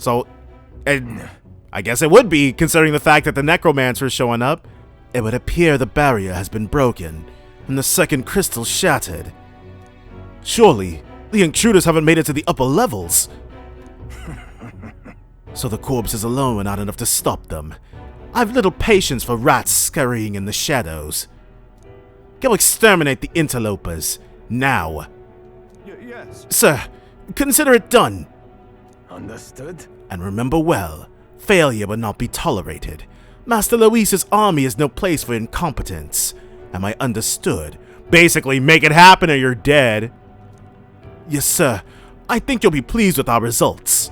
So, and I guess it would be, considering the fact that the Necromancer is showing up. It would appear the barrier has been broken, and the second crystal shattered. Surely, the intruders haven't made it to the upper levels. So the corpses alone are not enough to stop them. I've little patience for rats scurrying in the shadows. Go exterminate the interlopers, now. Yes. Sir, consider it done. Understood. And remember well, failure will not be tolerated. Master Luis's army is no place for incompetence. Am I understood? Basically, make it happen or you're dead. Yes, sir. I think you'll be pleased with our results.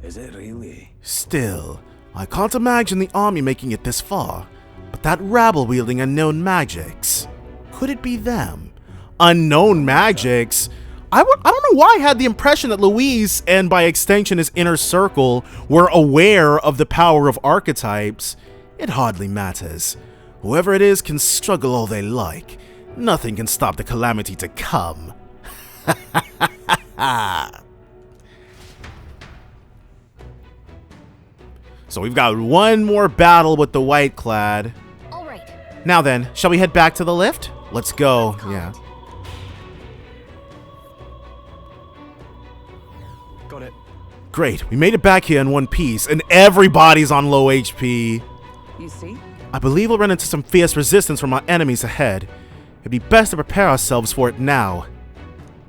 Is it really? Still, I can't imagine the army making it this far. But that rabble wielding unknown magics. Could it be them? Unknown magics? I don't know why I had the impression that Luis, and by extension his inner circle, were aware of the power of archetypes. It hardly matters. Whoever it is can struggle all they like. Nothing can stop the calamity to come. So we've got one more battle with the White Clad. All right. Now then, shall we head back to the lift? Let's go. Yeah. Got it. Great. We made it back here in one piece, and everybody's on low HP. You see? I believe we'll run into some fierce resistance from our enemies ahead. It'd be best to prepare ourselves for it now.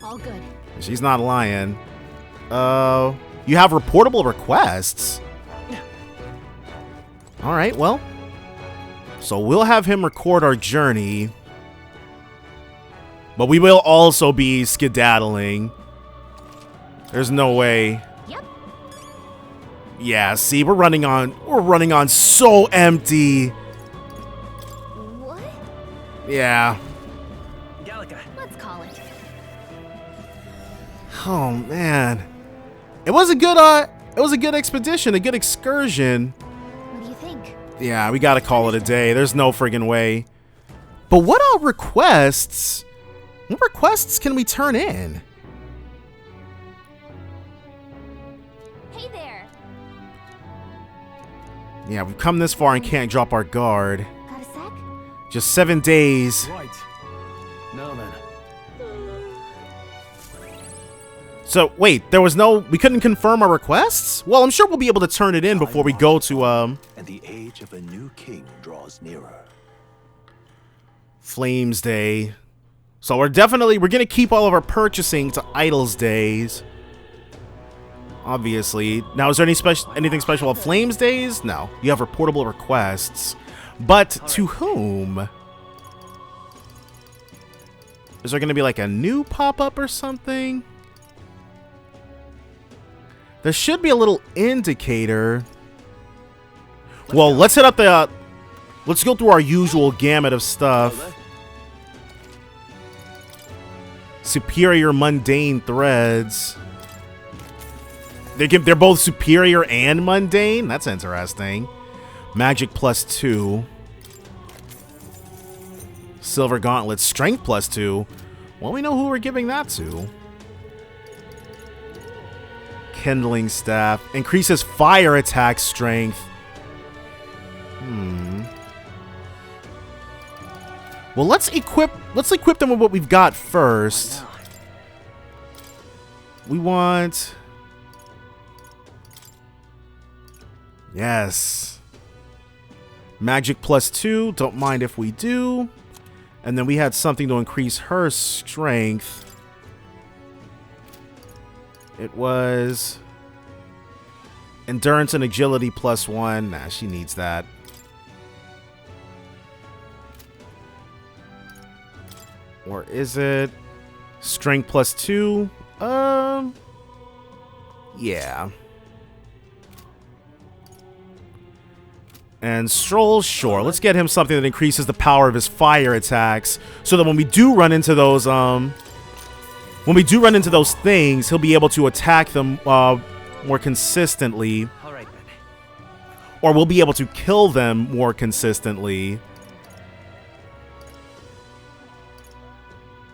All good. She's not lying. You have reportable requests? Alright, well. So we'll have him record our journey. But we will also be skedaddling. There's no way. Yep. Yeah, see, we're running on so empty. What? Yeah. Gallica. Let's call it. Oh man. It was a good expedition, a good excursion. What do you think? Yeah, we gotta call it a day. There's no friggin' way. But what requests? What requests can we turn in? Hey there. Yeah, we've come this far and can't drop our guard. Got a sec? Just 7 days. Right. Now then. So, wait, we couldn't confirm our requests? Well, I'm sure we'll be able to turn it in before we go to, And the age of a new king draws nearer. Flames Day. So we're gonna keep all of our purchasing to Idols Days. Obviously. Now, is there anything special about Flames Days? No. You have reportable requests. But to whom? Is there gonna be like a new pop-up or something? There should be a little indicator. Well, let's hit up the... let's go through our usual gamut of stuff. Superior mundane threads. They're both superior and mundane? That's interesting. Magic +2. Silver gauntlet. Strength +2. Well, we know who we're giving that to. Kindling staff. Increases fire attack strength. Well, let's equip them with what we've got first. We want... yes. Magic +2. Don't mind if we do. And then we had something to increase her strength. It was... endurance and agility +1. Nah, she needs that. Or is it strength +2? Yeah. And Stroll, sure. Let's get him something that increases the power of his fire attacks, so that when we do run into those things, he'll be able to attack them more consistently. All right then. Or we'll be able to kill them more consistently.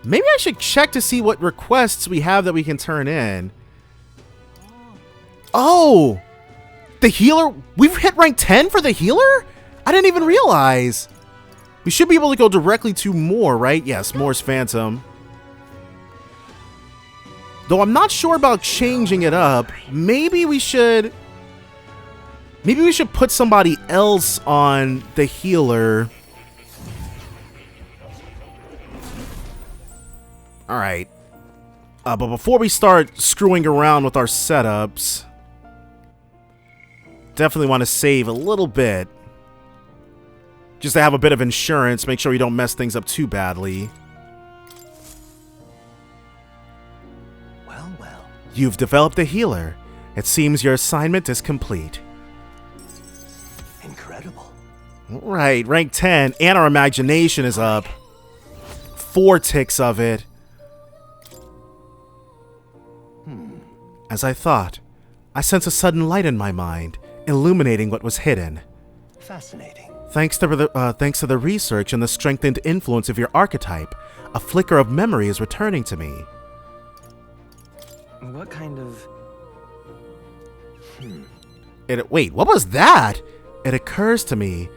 Maybe I should check to see what requests we have that we can turn in. Oh! The healer? We've hit rank 10 for the healer? I didn't even realize. We should be able to go directly to Moore, right? Yes, Moore's Phantom. Though I'm not sure about changing it up. Maybe we should put somebody else on the healer. Alright. But before we start screwing around with our setups, definitely want to save a little bit. Just to have a bit of insurance, make sure we don't mess things up too badly. Well. You've developed a healer. It seems your assignment is complete. Incredible. Right, rank 10, and our imagination is up. 4 ticks of it. As I thought, I sense a sudden light in my mind, illuminating what was hidden. Fascinating. Thanks to the research and the strengthened influence of your archetype, a flicker of memory is returning to me. What kind of... Wait, what was that? It occurs to me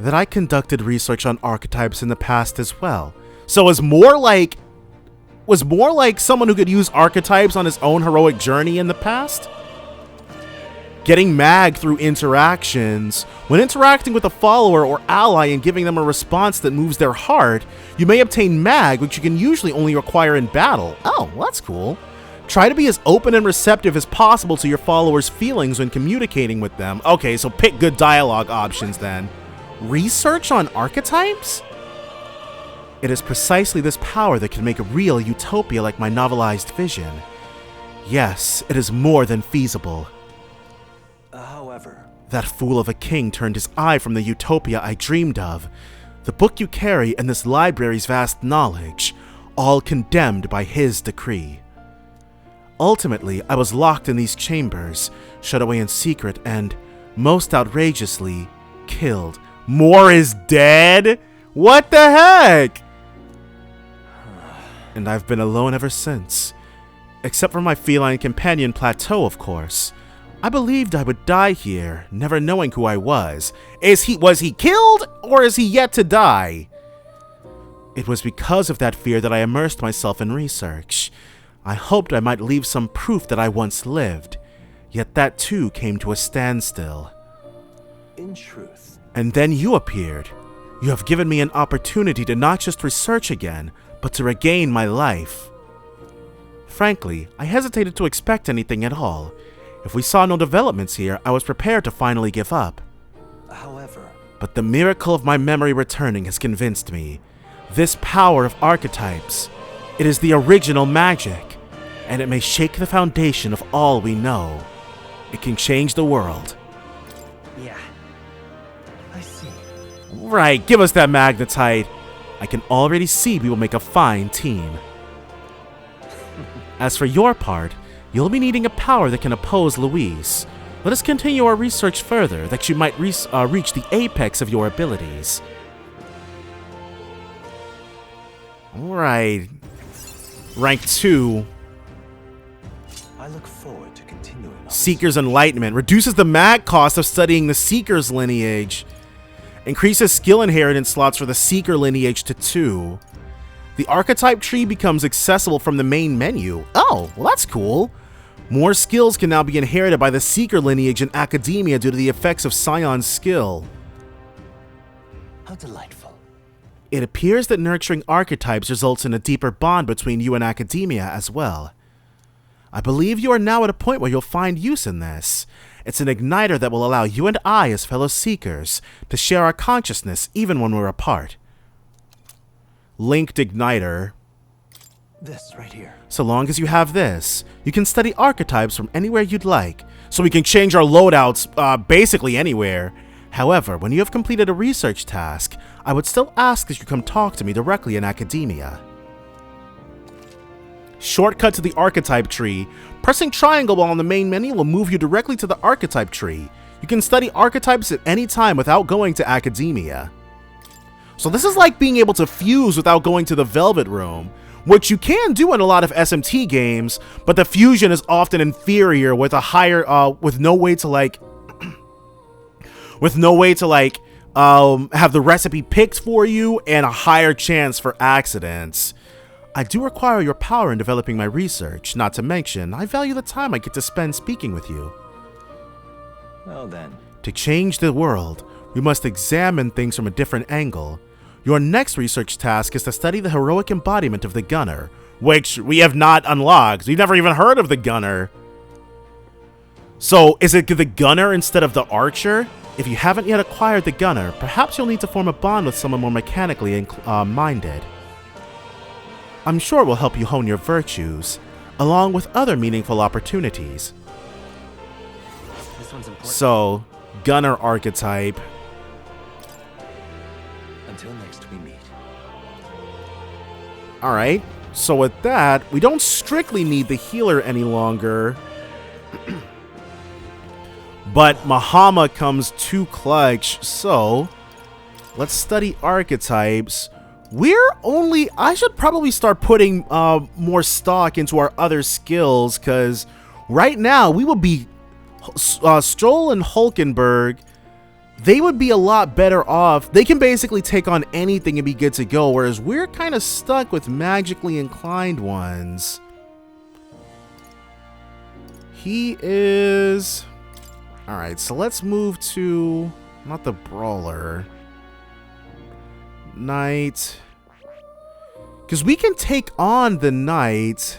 that I conducted research on archetypes in the past as well. So was more like someone who could use archetypes on his own heroic journey in the past? Getting mag through interactions. When interacting with a follower or ally and giving them a response that moves their heart, you may obtain mag, which you can usually only acquire in battle. Oh, well, that's cool. Try to be as open and receptive as possible to your followers' feelings when communicating with them. Okay, so pick good dialogue options then. Research on archetypes? It is precisely this power that can make a real utopia like my novelized vision. Yes, it is more than feasible. However, that fool of a king turned his eye from the utopia I dreamed of. The book you carry and this library's vast knowledge, all condemned by his decree. Ultimately, I was locked in these chambers, shut away in secret, and, most outrageously, killed. Moore is dead? What the heck? And I've been alone ever since. Except for my feline companion Plateau, of course. I believed I would die here, never knowing who I was. Was he killed, or is he yet to die? It was because of that fear that I immersed myself in research. I hoped I might leave some proof that I once lived. Yet that too came to a standstill. in truth. And then you appeared. You have given me an opportunity to not just research again, but to regain my life. Frankly, I hesitated to expect anything at all. If we saw no developments here, I was prepared to finally give up. However, But the miracle of my memory returning has convinced me. This power of archetypes, it is the original magic, and it may shake the foundation of all we know. It can change the world. Yeah. I see. Right, give us that magnetite. I can already see we will make a fine team. As for your part, you'll be needing a power that can oppose Louise. Let us continue our research further, that you might reach the apex of your abilities. Alright. Rank 2. I look forward to continuing on. Seeker's Enlightenment. Reduces the mag cost of studying the Seeker's lineage. Increases skill inheritance slots for the Seeker lineage to 2. The archetype tree becomes accessible from the main menu. Oh, well that's cool. More skills can now be inherited by the Seeker lineage in Academia due to the effects of Scion's skill. How delightful. It appears that nurturing archetypes results in a deeper bond between you and Academia as well. I believe you are now at a point where you'll find use in this. It's an igniter that will allow you and I, as fellow Seekers, to share our consciousness even when we're apart. Linked igniter. This right here. So long as you have this, you can study archetypes from anywhere you'd like, so we can change our loadouts basically anywhere. However, when you have completed a research task, I would still ask that you come talk to me directly in Academia. Shortcut to the archetype tree. Pressing triangle while on the main menu will move you directly to the archetype tree. You can study archetypes at any time without going to Academia. So this is like being able to fuse without going to the Velvet Room, which you can do in a lot of SMT games, but the fusion is often inferior with a higher, with no way to like, have the recipe picked for you and a higher chance for accidents. I do require your power in developing my research, not to mention, I value the time I get to spend speaking with you. Well then. To change the world, we must examine things from a different angle. Your next research task is to study the heroic embodiment of the Gunner, which we have not unlocked. We've never even heard of the Gunner. So, is it the Gunner instead of the Archer? If you haven't yet acquired the Gunner, perhaps you'll need to form a bond with someone more mechanically minded. I'm sure it will help you hone your virtues, along with other meaningful opportunities. This one's important. So, Gunner archetype. Until next we meet. Alright, so with that, we don't strictly need the healer any longer. But Mahama comes too clutch, so let's study archetypes. I should probably start putting more stock into our other skills, because right now we will be Stroll and Hulkenberg. They would be a lot better off. They can basically take on anything and be good to go, whereas we're kind of stuck with magically inclined ones. He is... Alright, so let's move to... Not the Brawler. Knight. Because we can take on the Knight.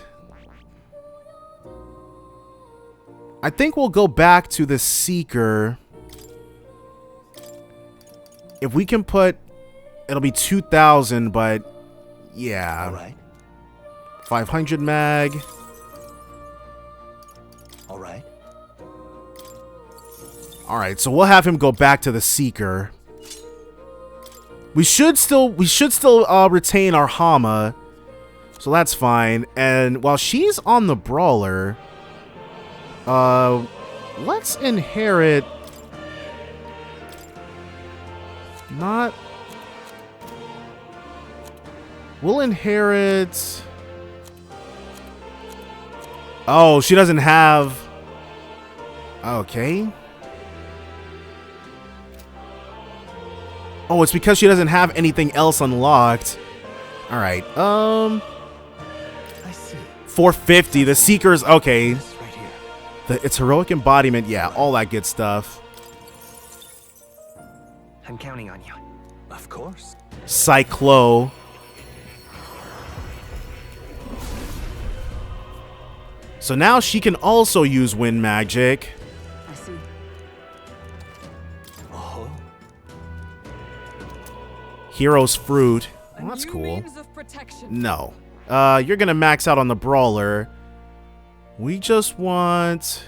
I think we'll go back to the Seeker. If we can put... It'll be 2,000, but... Yeah. Alright. 500 mag. Alright. Alright, so we'll have him go back to the Seeker. We should still retain our Hama. So that's fine. And while she's on the Brawler, let's inherit... We'll inherit... Oh, she doesn't have... Okay. Oh, it's because she doesn't have anything else unlocked. Alright, I see. 450. The Seekers, okay. This right here. It's heroic embodiment, yeah, all that good stuff. I'm counting on you. Of course. Cyclo. So now she can also use wind magic. I see. Oh. Hero's Fruit. Well, that's cool. No. You're gonna max out on the Brawler. We just want...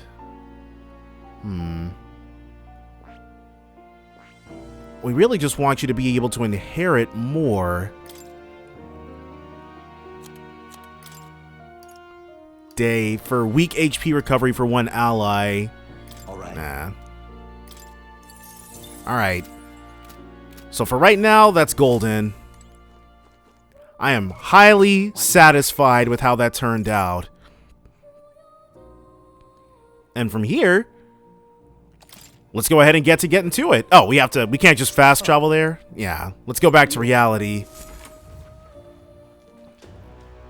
We really just want you to be able to inherit more. Day for weak HP recovery for one ally. Alright. Nah. Alright. So for right now, that's golden. I am highly satisfied with how that turned out. And from here, let's go ahead and get into it. Oh, we can't just fast travel there? Yeah, let's go back to reality.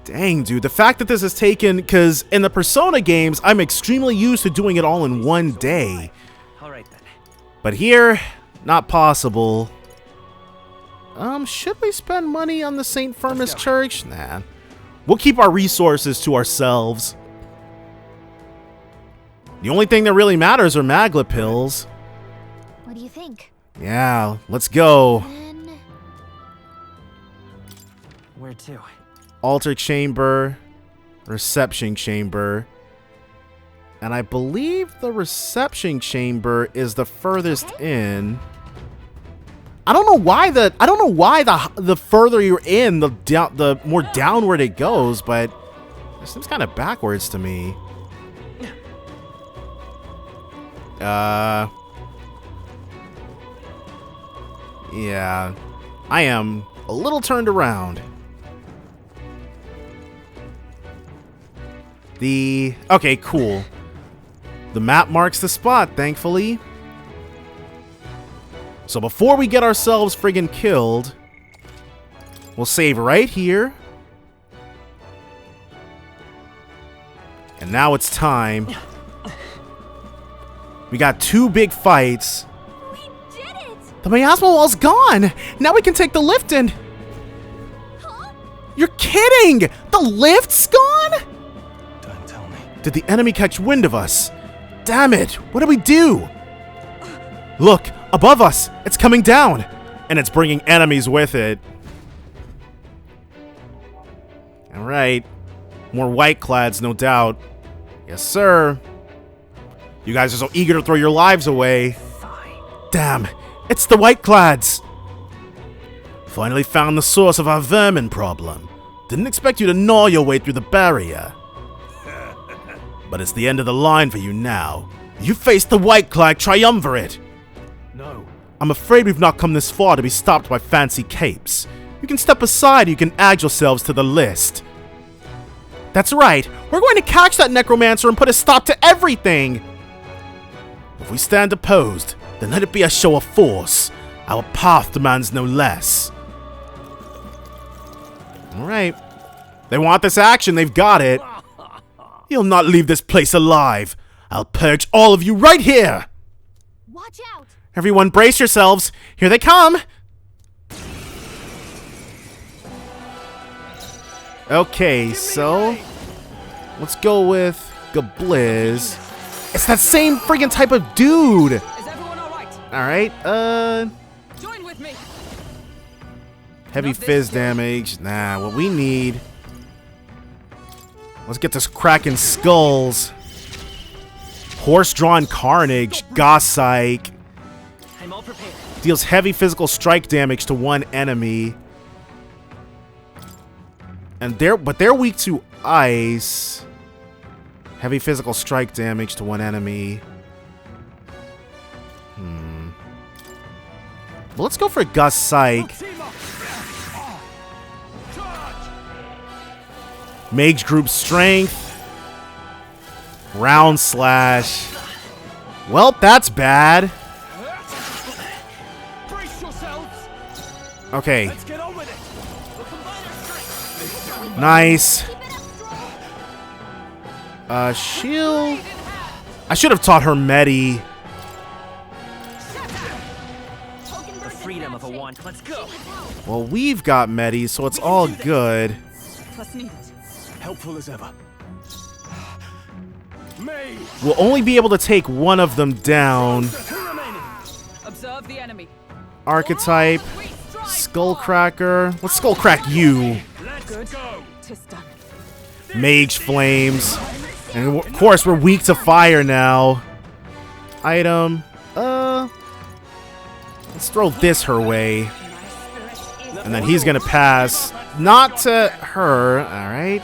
Dang, dude, the fact that this has taken, because in the Persona games, I'm extremely used to doing it all in one day. Alright then. But here, not possible. Should we spend money on the St. Firmus Church? Nah. We'll keep our resources to ourselves. The only thing that really matters are Magla pills. What do you think? Yeah, let's go. Then... Where to? Altar chamber, reception chamber. And I believe the reception chamber is the furthest in. I don't know why the further you're in, the more downward it goes, but it seems kind of backwards to me. Yeah. I am a little turned around. Okay, cool. The map marks the spot, thankfully. So before we get ourselves friggin' killed, we'll save right here. And now it's time. We got 2 big fights. We did it! The miasma wall's gone! Now we can take the lift in! Huh? You're kidding! The lift's gone?! Don't tell me. Did the enemy catch wind of us? Damn it! What do we do? Look! Above us! It's coming down! And it's bringing enemies with it. Alright. More white clads, no doubt. Yes, sir. You guys are so eager to throw your lives away. Fine. Damn! It's the white clads! Finally found the source of our vermin problem. Didn't expect you to gnaw your way through the barrier. But it's the end of the line for you now. You face the white clad triumvirate! No. I'm afraid we've not come this far to be stopped by fancy capes. You can step aside, you can add yourselves to the list. That's right, we're going to catch that Necromancer and put a stop to everything! If we stand opposed, then let it be a show of force. Our path demands no less. Alright. They want this action, they've got it. You'll not leave this place alive. I'll purge all of you right here! Watch out! Everyone brace yourselves! Here they come! Okay, so let's go with Gabliz. It's that same friggin' type of dude! Is everyone alright? Alright, Join with me! heavy fizz damage. Nah, what we need... Let's get this cracking skulls. Horse-drawn carnage, Gossike. I'm all prepared. Deals heavy physical strike damage to one enemy. And they're weak to ice. Heavy physical strike damage to one enemy. Well, let's go for Gossike. Mage group strength. Round slash. Well, that's bad. Brace yourselves. Okay, Let's get on with it. We'll combine our strength. nice. Keep it up strong! Shield. I should have taught her Medi. The freedom of a wand. Let's go! Well, we've got Medi, so it's all good. Plus needed. Helpful as ever. May. We'll only be able to take one of them down. Two remaining. Observe the enemy. Archetype. Skullcracker. Let's Skullcrack you. Let's go. Tis done. Mage Flames. And of course, we're weak to fire now. Item. Let's throw this her way. And then he's gonna pass. Not to her. Alright.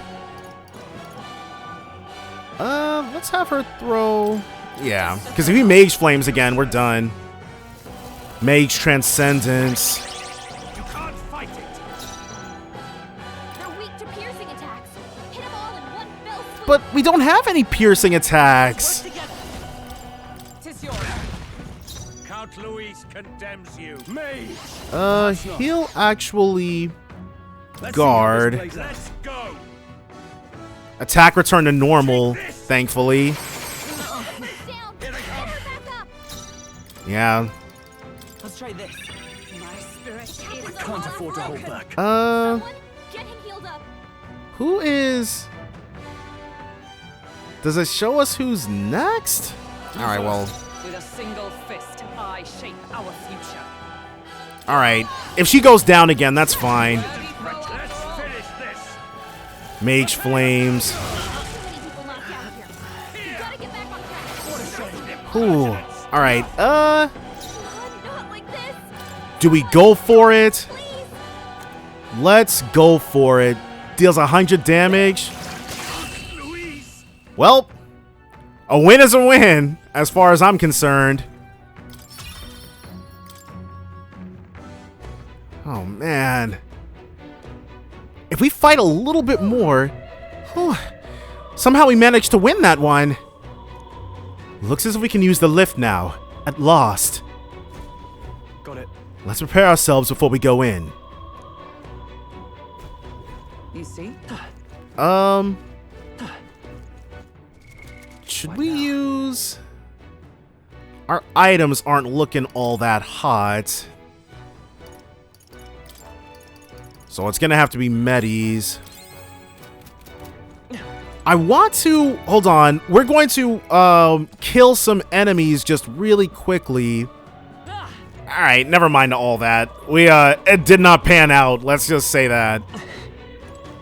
Let's have her throw... Yeah, because if he Mage Flames again, we're done. Mage Transcendence. You can't fight it. They're weak to piercing attacks. Hit them all in one fell swoop. But we don't have any piercing attacks. Tis yours. Count Louise condemns you. May. He'll actually Let's guard. see how this plays out. Let's go. Attack return to normal, thankfully. Down. Get her back up. Yeah. Let's try this. My spirit is... Can't afford to hold back. Someone, get him healed up. Who is... Does it show us who's next? Alright, well... With a single fist, I shape our future. Alright. If she goes down again, that's fine. Let's finish this. Mage Flames. Too many people knocked out here. You gotta get back on track. Ooh. Alright, Not like this. do we go for it? Please. Let's go for it. Deals 100 damage. Louise. Well, a win is a win, as far as I'm concerned. Oh, man. If we fight a little bit more, Somehow we managed to win that one. Looks as if we can use the lift now. At last. Got it. Let's prepare ourselves before we go in. You see? Should we use... Our items aren't looking all that hot. So it's gonna have to be medis. I want to... Hold on. We're going to kill some enemies just really quickly. Alright, never mind all that. It did not pan out. Let's just say that.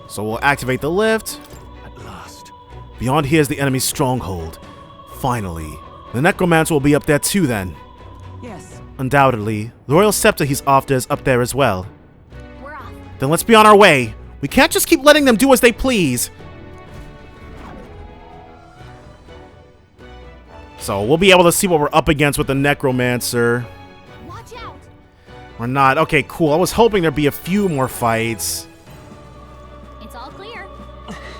So we'll activate the lift. At last. Beyond here is the enemy's stronghold. Finally. The Necromancer will be up there too then. Yes. Undoubtedly. The Royal Scepter he's after is up there as well. We're off. Then let's be on our way. We can't just keep letting them do as they please. So we'll be able to see what we're up against with the Necromancer. Watch out. We're not. Okay, cool. I was hoping there'd be a few more fights. It's all clear.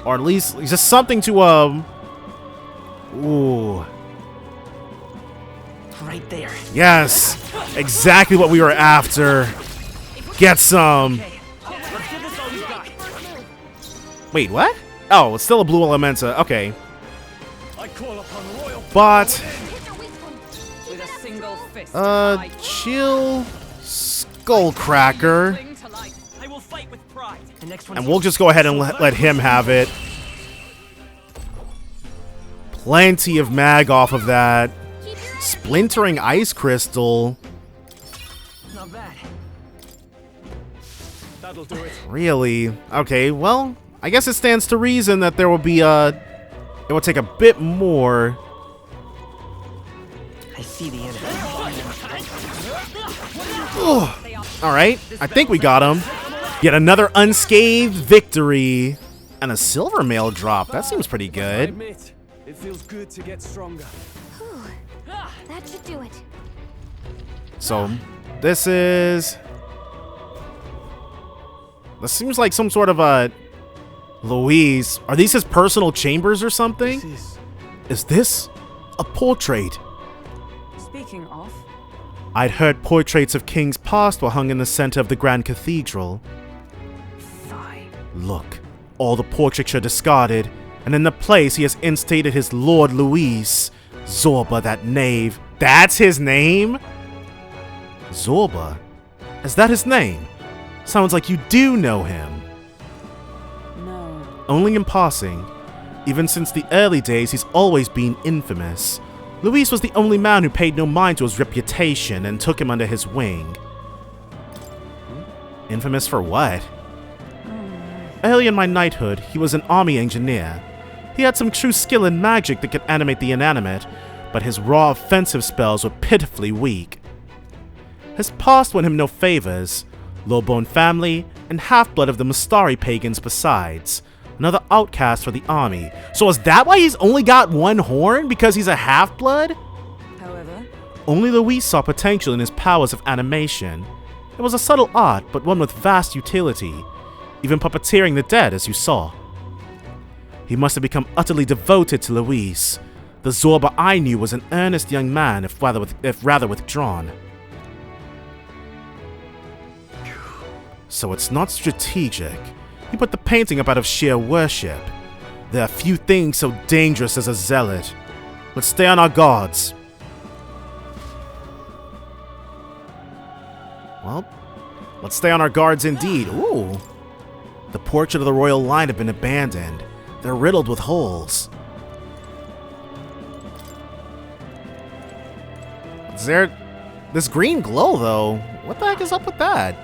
Or at least just something to, Ooh. Right there. Yes. Exactly what we were after. Get some. Let's give this all we got. Wait, what? Oh, it's still a blue Elementa. Okay. I call upon royal. But, Hit your weak point. Keep With it a up. single fist. I chill Skullcracker. cling to life. I will fight with pride. The next one. And we'll just go ahead and let him have it. Plenty of mag off of that. Keep your head. Splintering Ice Crystal. Not bad. That'll do it. Really? Okay, well, I guess it stands to reason that there will be, it will take a bit more. I see the enemy. Alright, I think we got him. Yet another unscathed victory. And a silver mail drop. That seems pretty I good. admit, it feels good to get stronger. Whew. That should do it. So, this is... This seems like some sort of a... Louise. Are these his personal chambers or something? Is this a portrait? Speaking of, I'd heard portraits of kings past were hung in the center of the Grand Cathedral. Fine. Look, all the portraits are discarded, and in the place he has instated his Lord Luis. Zorba, that knave. That's his name? Zorba? Is that his name? Sounds like you do know him. no. Only in passing. Even since the early days, he's always been infamous. Luis was the only man who paid no mind to his reputation and took him under his wing. Infamous for what? Early in my knighthood, he was an army engineer. He had some true skill in magic that could animate the inanimate, but his raw offensive spells were pitifully weak. His past won him no favors. Low-born family, and half-blood of the Mustari pagans besides. Another outcast for the army. So is that why he's only got one horn? Because he's a half-blood? However, Only Luis saw potential in his powers of animation. It was a subtle art, but one with vast utility. Even puppeteering the dead, as you saw. He must have become utterly devoted to Luis. The Zorba I knew was an earnest young man, if rather withdrawn. So it's not strategic. He put the painting up out of sheer worship. There are few things so dangerous as a zealot. Let's stay on our guards. Well, let's stay on our guards indeed. Ooh. The portrait of the royal line have been abandoned. They're riddled with holes. Is there... this green glow, though? What the heck is up with that?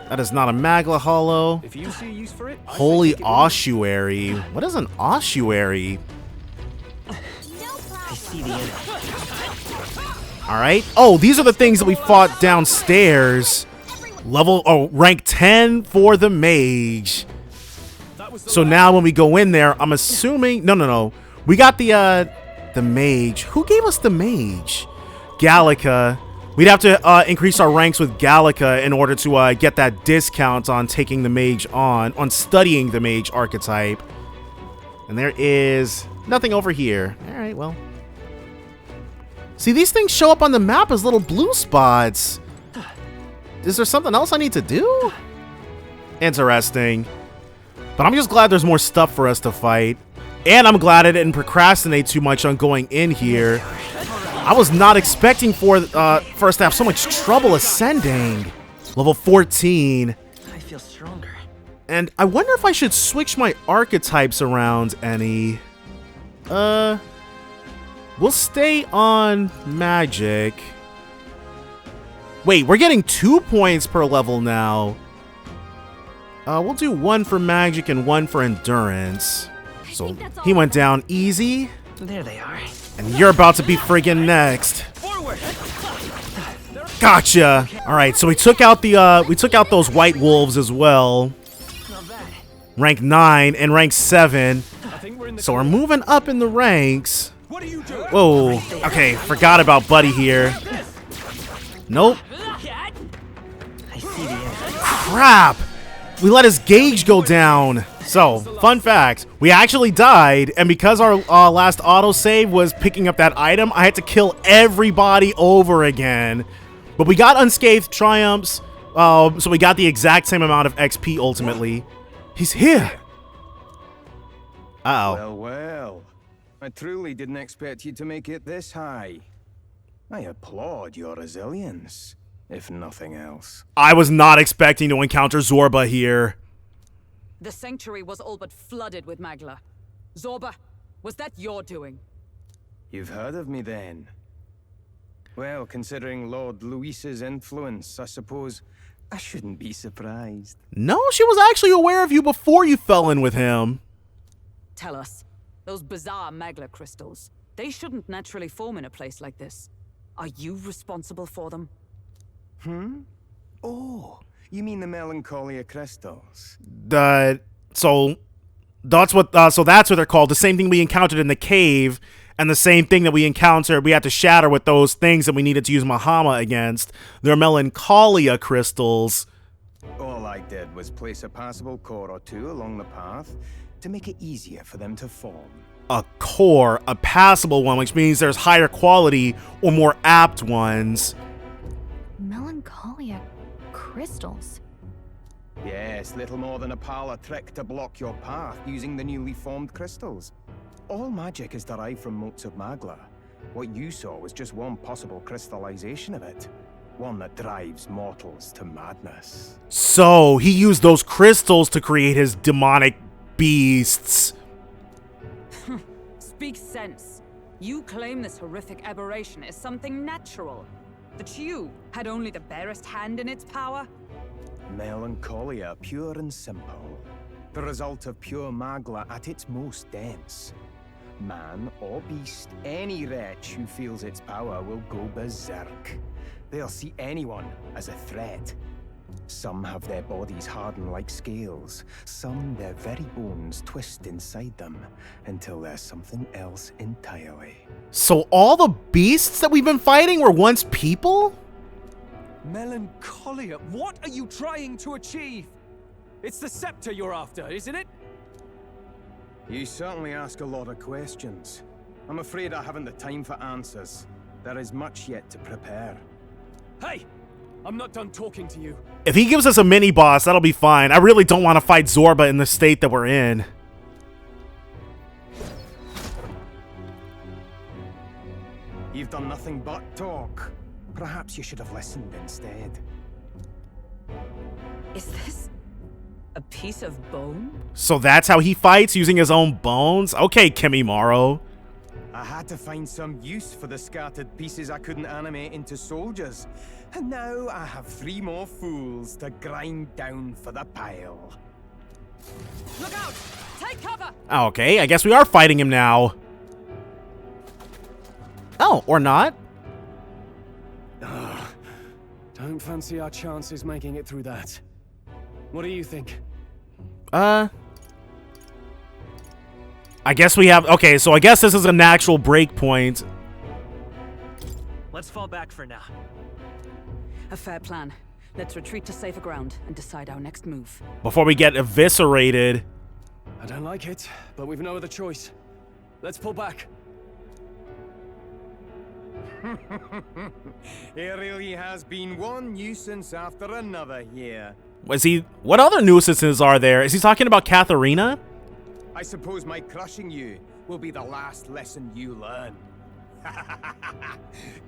That is not a Magla Hollow. If you see use for it, I Holy say take it. Ossuary. What is an ossuary? No I problem. see the enemy. Alright. Oh, these are the things that we fought downstairs. Rank 10 for the mage. That was the So now when we go in there, I'm assuming... No. We got the mage. Who gave us the mage? Gallica. We'd have to increase our ranks with Gallica in order to get that discount on taking the mage on studying the mage archetype. And there is nothing over here. All right, well. See, these things show up on the map as little blue spots. Is there something else I need to do? Interesting. But I'm just glad there's more stuff for us to fight. And I'm glad I didn't procrastinate too much on going in here. I was not expecting for us to have so much trouble ascending. Level 14. I feel stronger. And I wonder if I should switch my archetypes around any. We'll stay on magic. Wait, we're getting 2 points per level now. We'll do 1 for magic and 1 for endurance. So he went down easy. There they are. And you're about to be friggin' next. Forward. Gotcha. All right, so we took out those white wolves as well. Not bad. Rank 9 and rank 7. I think we're in the So we're moving up in the ranks. What are you doing? Whoa. Okay, forgot about Buddy here. Nope. I see the end. Crap. We let his gauge go down. So, fun fact, we actually died, and because our last autosave was picking up that item, I had to kill everybody over again. But we got unscathed triumphs, so we got the exact same amount of XP ultimately. He's here. Uh-oh. Well, well. I truly didn't expect you to make it this high. I applaud your resilience, if nothing else. I was not expecting to encounter Zorba here. The sanctuary was all but flooded with Magla. Zorba, was that your doing? You've heard of me then? Well, considering Lord Luis's influence, I suppose I shouldn't be surprised. No, she was actually aware of you before you fell in with him. Tell us, those bizarre Magla crystals, they shouldn't naturally form in a place like this. Are you responsible for them? Oh, you mean the Melancholia crystals? So that's what they're called. The same thing we encountered in the cave, and the same thing that we had to shatter with those things that we needed to use Mahama against. They're Melancholia crystals. All I did was place a passable core or two along the path to make it easier for them to form. A core, a passable one, which means there's higher quality or more apt ones. Melancholia crystals. Yes, little more than a parlor trick to block your path using the newly formed crystals. All magic is derived from motes of Magla. What you saw was just one possible crystallization of it. One that drives mortals to madness. So he used those crystals to create his demonic beasts. Speak sense. You claim this horrific aberration is something natural. That you had only the barest hand in its power? Melancholia, pure and simple. The result of pure Magla at its most dense. Man or beast, any wretch who feels its power will go berserk. They'll see anyone as a threat. Some have their bodies harden like scales. Some their very bones twist inside them until they're something else entirely. So all the beasts that we've been fighting were once people? Melancholia, what are you trying to achieve? It's the scepter you're after, isn't it? You certainly ask a lot of questions. I'm afraid I haven't the time for answers. There is much yet to prepare. Hey! I'm not done talking to you. If he gives us a mini-boss, that'll be fine. I really don't want to fight Zorba in the state that we're in. You've done nothing but talk. Perhaps you should have listened instead. Is this a piece of bone? So that's how he fights, using his own bones? Okay, Kimimaro. I had to find some use for the scattered pieces I couldn't animate into soldiers. And now I have 3 more fools to grind down for the pile. Look out! Take cover! Okay, I guess we are fighting him now. Oh, or not. Don't fancy our chances making it through that. What do you think? I guess we have... Okay, so I guess this is a natural break point. Let's fall back for now. A fair plan. Let's retreat to safer ground and decide our next move. Before we get eviscerated. I don't like it, but we've no other choice. Let's pull back. It really has been one nuisance after another here. What other nuisances are there? Is he talking about Katharina? I suppose my crushing you will be the last lesson you learn.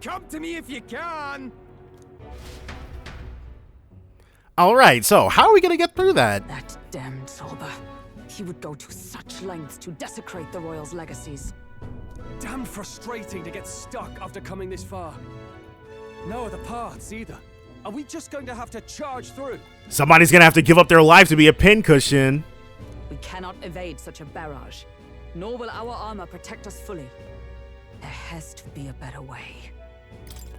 Come to me if you can. All right, so how are we gonna get through that? That damned Zorba. He would go to such lengths to desecrate the royals' legacies. Damn frustrating to get stuck after coming this far. No other paths either. Are we just going to have to charge through? Somebody's gonna have to give up their life to be a pincushion. We cannot evade such a barrage, nor will our armor protect us fully. There has to be a better way.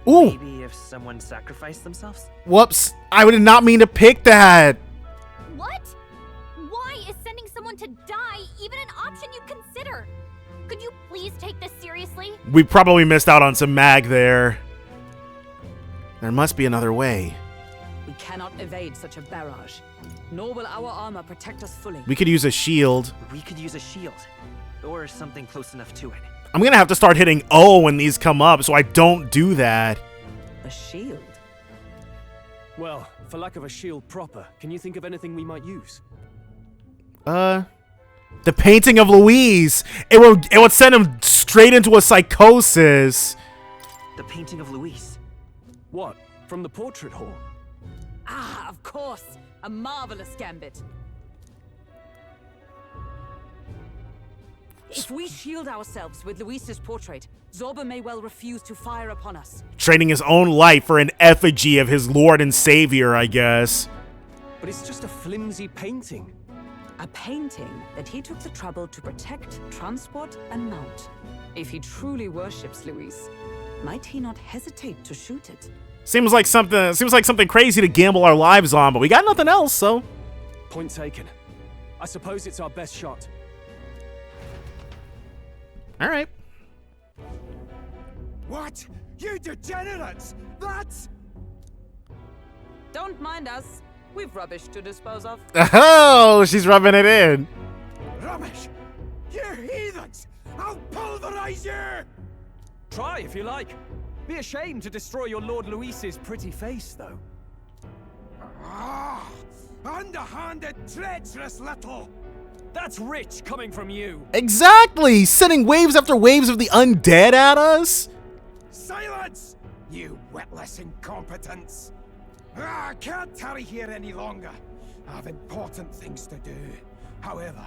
Ooh, Maybe if someone sacrificed themselves? whoops. I did not mean to pick that. What? Why is sending someone to die even an option you'd consider? Could you please take this seriously? We probably missed out on some mag there. There must be another way. We cannot evade such a barrage, nor will our armor protect us fully. We could use a shield. We could use a shield. Or something close enough to it. I'm gonna have to start hitting O when these come up, so I don't do that. A shield? Well, for lack of a shield proper, can you think of anything we might use? The painting of Louise. It would send him straight into a psychosis. The painting of Louise. What? From the portrait hall? Ah, of course! A marvelous gambit. If we shield ourselves with Luis's portrait, Zorba may well refuse to fire upon us. Trading his own life for an effigy of his lord and savior, I guess. But it's just a flimsy painting. A painting that he took the trouble to protect, transport, and mount. If he truly worships Luis, might he not hesitate to shoot it? Seems like something crazy to gamble our lives on, but we got nothing else, so. Point taken. I suppose it's our best shot. All right. What? You degenerates! That's... Don't mind us. We've rubbish to dispose of. Oh, she's rubbing it in. rubbish! You heathens! I'll pulverize you! Try if you like. Be ashamed to destroy your Lord Luis's pretty face, though. Ah! Underhanded, treacherous little... That's rich coming from you. Exactly! Sending waves after waves of the undead at us? Silence! You witless incompetents! I can't tarry here any longer. I have important things to do. However,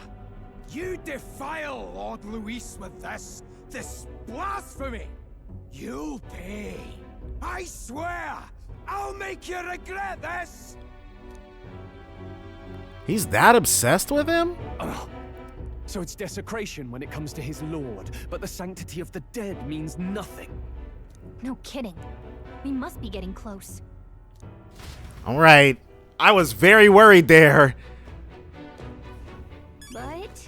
you defile Lord Luis with this blasphemy! You'll pay. I swear! I'll make you regret this! He's that obsessed with him? Ugh. So it's desecration when it comes to his lord, but the sanctity of the dead means nothing. No kidding. We must be getting close. All right. I was very worried there. But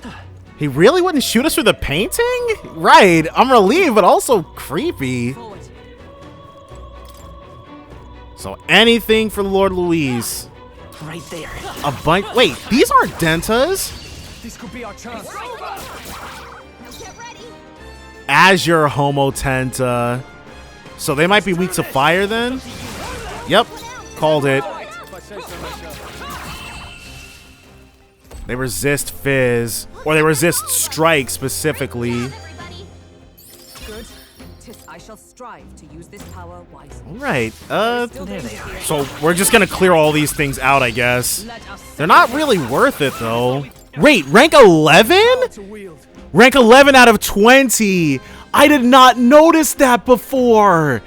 He really wouldn't shoot us with a painting? Right. I'm relieved, but also creepy. Forward. So anything for Lord Luis. Right there. A bunch. Wait, these aren't Dentas. This could be our chance. now get ready. Azure Homotenta. So they might be weak to fire then? Yep. Called it. If I say so myself. They resist Fizz. Or they resist Strike specifically. Everybody. Good. I shall strive to use this power wisely. Alright. There they are. So we're just gonna clear all these things out, I guess. Let us They're not really worth it though. Wait, rank 11? To wield. Rank 11 out of 20. I did not notice that before.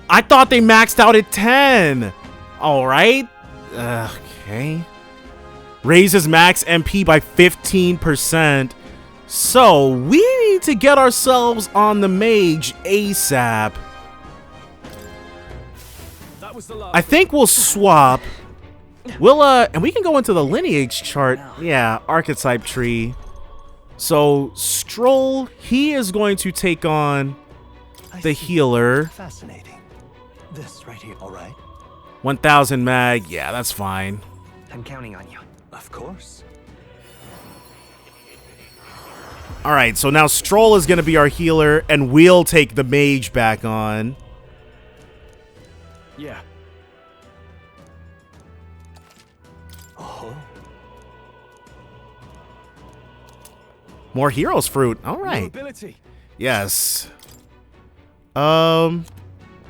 I thought they maxed out at 10. All right. Okay. Raises max MP by 15%. So we need to get ourselves on the mage ASAP. That was the last. I think we'll swap. We'll and we can go into the lineage chart. Yeah, archetype tree. So Stroll, he is going to take on the healer. Fascinating. This right here, all right? 1,000 mag. Yeah, that's fine. I'm counting on you. Of course. All right, so now Stroll is going to be our healer, and we'll take the mage back on. Yeah. Oh. More heroes fruit. All New right. ability. Yes. And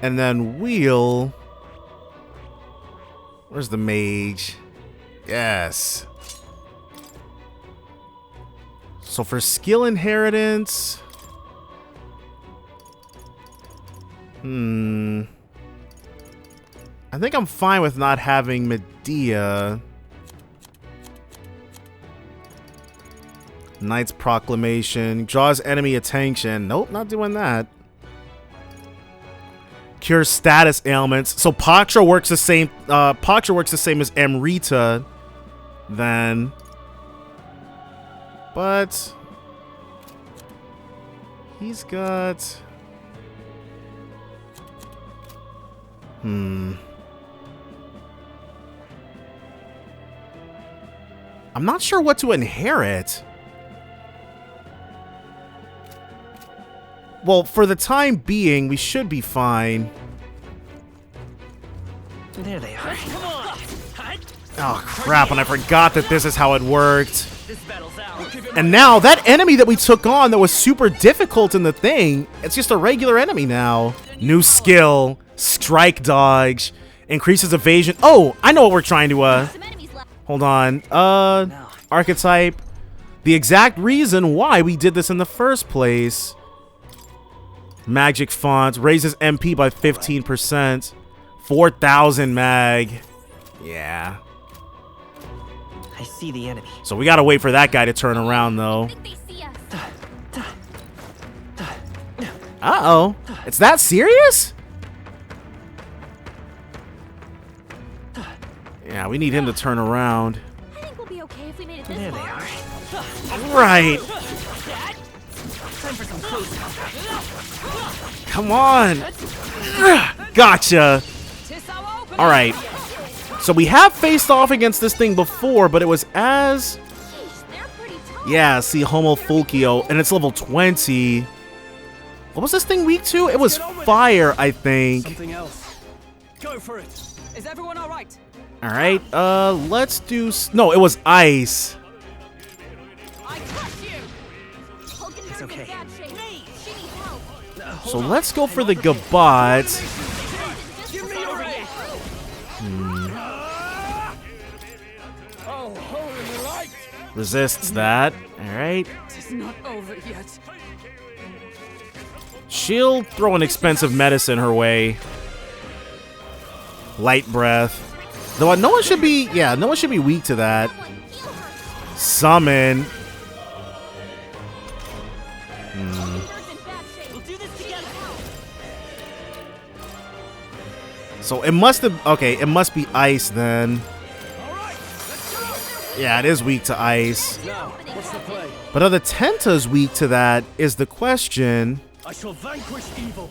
then we'll... Where's the mage? Yes. So for skill inheritance... I think I'm fine with not having Medea. Knight's Proclamation. Draws enemy attention. Nope, not doing that. Cure status ailments. So Patra works the same. Patra works the same as Amrita. Then, but he's got. I'm not sure what to inherit. Well, for the time being, we should be fine. There they are. Oh, crap, and I forgot that this is how it worked. And now, that enemy that we took on that was super difficult in the thing, it's just a regular enemy now. New skill, Strike Dodge, increases evasion. Oh, I know what we're trying to, Some enemies left. hold on. Archetype. The exact reason why we did this in the first place. Magic font raises MP by 15%. 4,000 mag. Yeah. I see the enemy. So we gotta wait for that guy to turn around, though. I think they see us. Uh-oh. It's that serious? Yeah, we need him to turn around. I think we'll be okay if we made it this There they far. are. Right. Time for some close combat. Come on. Gotcha. All right. So we have faced off against this thing before, but it was as... Sheesh, they're pretty tough. Yeah, see, Homo Fulcio, and it's level 20. What was this thing weak to? It was fire, I think. Something else. Go for it. Is everyone all right? All right, let's do... No, it was ice. I crush you. Hulkenberg's It's okay. in bad shape. She needs help. So let's go for the Gabat. Give me your aid. Oh, holy light! Resists that. All right. It's not over yet. She'll throw an expensive medicine her way. Light breath. Though no one should be... Yeah, no one should be weak to that. Someone heal her. Summon. Hulkenberg's in bad shape. We'll do this together. So it must have... Okay, it must be ice then. Yeah, it is weak to ice. Now, what's the play? But are the Tentas weak to that is the question. I shall vanquish evil.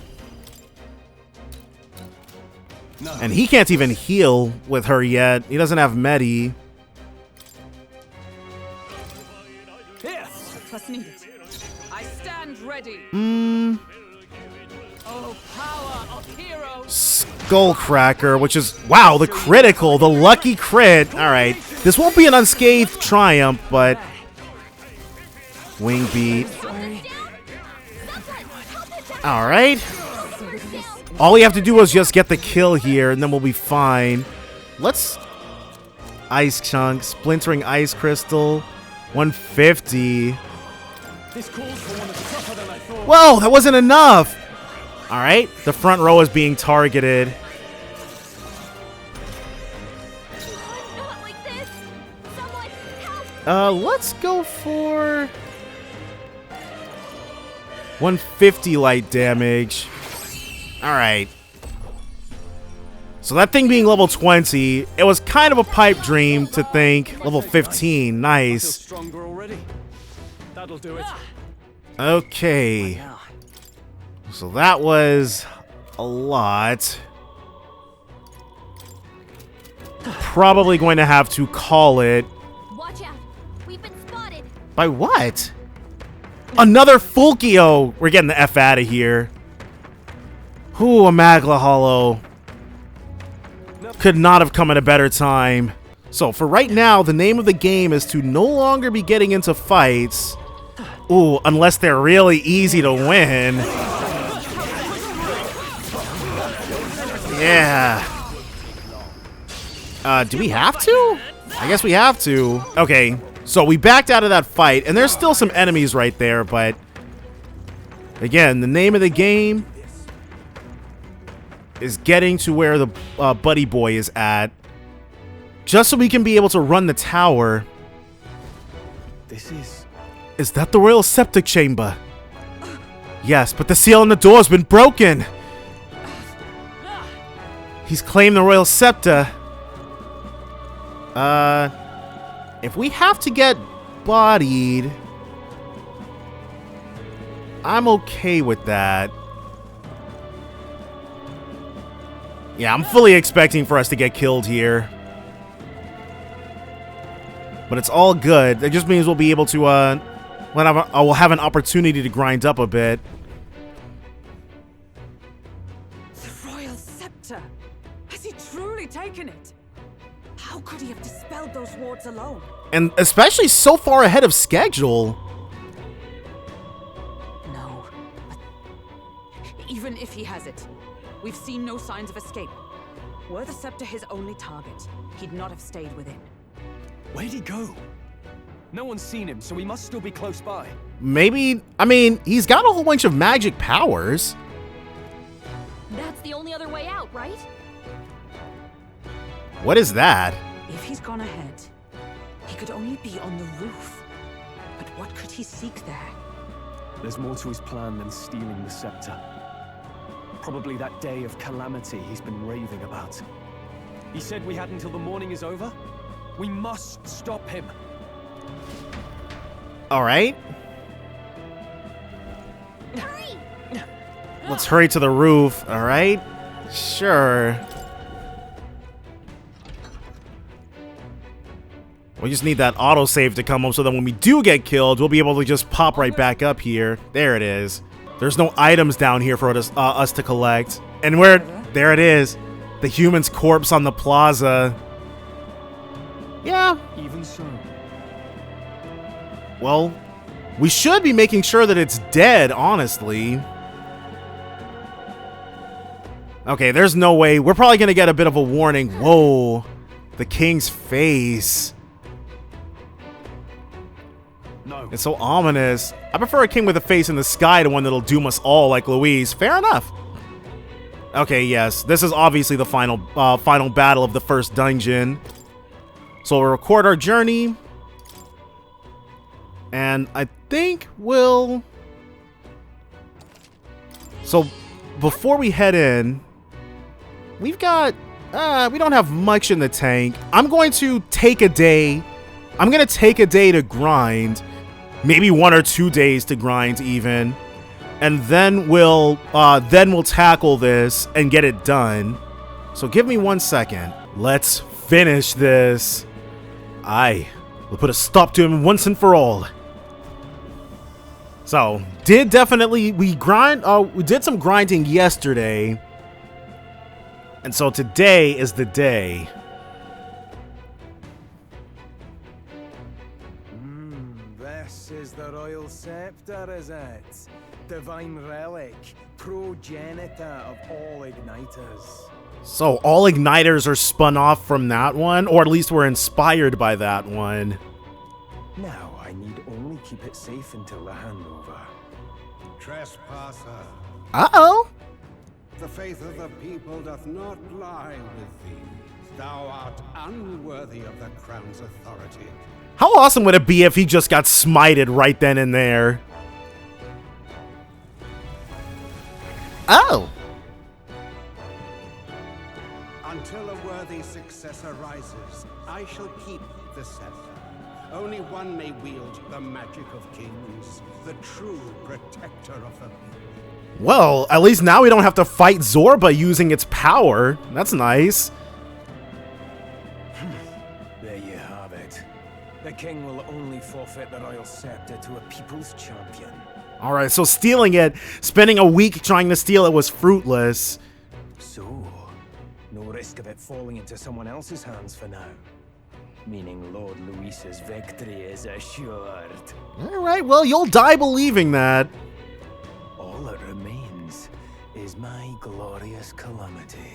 No. And he can't even heal with her yet. He doesn't have Medi. Here. Plus needed. I stand ready. Oh, power of heroes. Skullcracker, which is... Wow, the critical. The lucky crit. All right. This won't be an unscathed triumph, but... Wing beat. All right. All we have to do is just get the kill here, and then we'll be fine. Let's... Ice Chunk. Splintering Ice Crystal. 150. This calls for one that's tougher than I thought. Whoa, that wasn't enough. All right. The front row is being targeted. Not like this. Someone help. Let's go for 150 light damage. All right. So that thing being level 20, it was kind of a pipe dream to think level 15. I feel Nice. stronger already. That'll do it. Okay. Now, So that was a lot. probably going to have to call it. Watch out. We've been spotted. By what? Another Fulkio! We're getting the F out of here. Ooh, a Magla Hollow. Could not have come at a better time. So, for right now, the name of the game is to no longer be getting into fights. Ooh, unless they're really easy to win. Yeah. Do we have to? I guess we have to. Okay, so we backed out of that fight, and there's still some enemies right there, but... Again, the name of the game is getting to where the buddy boy is at. Just so we can be able to run the tower. This is... Is that the Royal Septic Chamber? Yes, but the seal on the door has been broken. He's claimed the Royal Scepter. If we have to get bodied, I'm okay with that. Yeah, I'm fully expecting for us to get killed here. But it's all good. It just means we'll be able to, I will have an opportunity to grind up a bit. The Royal Scepter! Has he truly taken it? How could he have dispelled those wards alone? And especially so far ahead of schedule. No. But even if he has it, we've seen no signs of escape. Were the Scepter his only target, he'd not have stayed within. Where'd he go? No one's seen him, so he must still be close by. Maybe, I mean, he's got a whole bunch of magic powers. That's the only other way out, right? What is that? If he's gone ahead, he could only be on the roof. But what could he seek there? There's more to his plan than stealing the scepter. Probably that day of calamity he's been raving about. He said we had until the morning is over? We must stop him. All right. Hurry! Let's hurry to the roof. All right. Sure. We just need that autosave to come up so that when we do get killed, we'll be able to just pop right back up here. There it is. There's no items down here for us to collect. And there it is. The human's corpse on the plaza. Yeah. Even so. Well, we should be making sure that it's dead, honestly. Okay, there's no way. We're probably going to get a bit of a warning. Whoa. The king's face. No. It's so ominous. I prefer a king with a face in the sky to one that'll doom us all like Louise. Fair enough. Okay, yes. This is obviously the final battle of the first dungeon. So we'll record our journey. And I think we'll... So, before we head in, we've got... we don't have much in the tank. I'm going to take a day. I'm going to take a day to grind. Maybe 1 or 2 days to grind even. And then we'll tackle this and get it done. So give me 1 second. Let's finish this. We'll put a stop to him once and for all. So, we did some grinding yesterday. And so today is the day. This is the Royal Scepter, is it? Divine relic, progenitor of all igniters. So all igniters are spun off from that one, or at least were inspired by that one. Now I need only keep it safe until the handover. Trespasser, Uh-oh. the faith of the people doth not lie with thee. Thou art unworthy of the crown's authority. How awesome would it be if he just got smited right then and there? Oh. Until a worthy successor rises, I shall keep the scepter. Only one may wield the magic of kings, the true protector of the people. Well, at least now we don't have to fight Zorba using its power. That's nice. king will only forfeit the royal scepter to a people's champion. All right, so stealing it, spending a week trying to steal it was fruitless. So, no risk of it falling into someone else's hands for now. Meaning Lord Luis's victory is assured. All right, well, you'll die believing that. All that remains is my glorious calamity.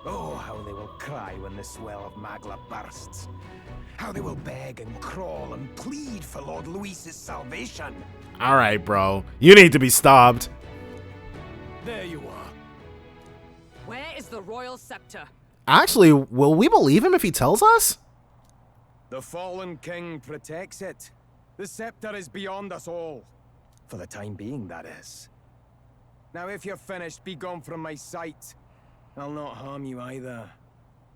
Oh, how they will cry when the swell of Magla bursts. How they will beg and crawl and plead for Lord Luis's salvation. All right, bro. You need to be stopped. There you are. Where is the royal scepter? Actually, will we believe him if he tells us? The fallen king protects it. The scepter is beyond us all. For the time being, that is. Now, if you're finished, be gone from my sight. I'll not harm you either.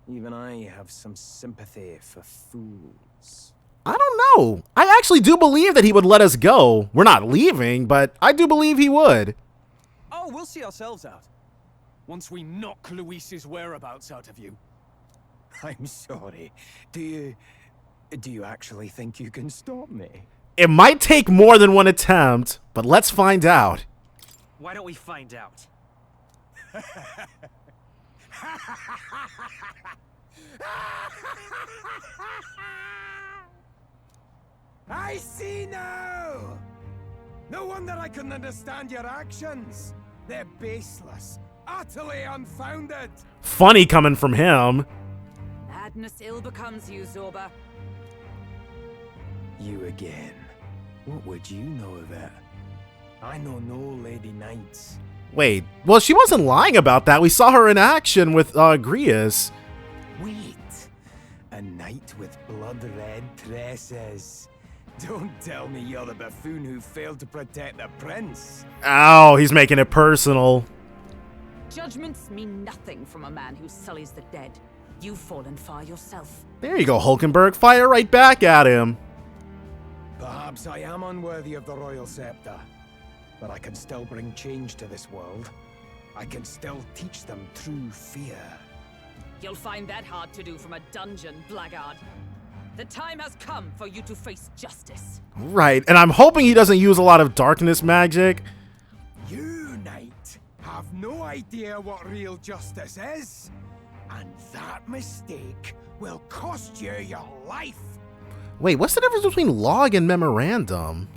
Even I have some sympathy for fools. I don't know. I actually do believe that he would let us go. We're not leaving, but I do believe he would. Oh, we'll see ourselves out. Once we knock Luis's whereabouts out of you. I'm sorry. Do you actually think you can stop me? It might take more than one attempt, but let's find out. Why don't we find out? I see now! No wonder I couldn't understand your actions. They're baseless, utterly unfounded. Funny coming from him. Madness ill becomes you, Zorba. You again. What would you know of it? I know no Lady Knights. Wait, well, she wasn't lying about that. We saw her in action with Grius. Wait, a knight with blood-red tresses. Don't tell me you're the buffoon who failed to protect the prince. Oh, he's making it personal. Judgments mean nothing from a man who sullies the dead. You've fallen far yourself. There you go, Hulkenberg. Fire right back at him. Perhaps I am unworthy of the royal scepter, but I can still bring change to this world. I can still teach them true fear. You'll find that hard to do from a dungeon, blackguard. The time has come for you to face justice. Right, and I'm hoping he doesn't use a lot of darkness magic. You, knight, have no idea what real justice is, and that mistake will cost you your life. Wait, what's the difference between log and memorandum?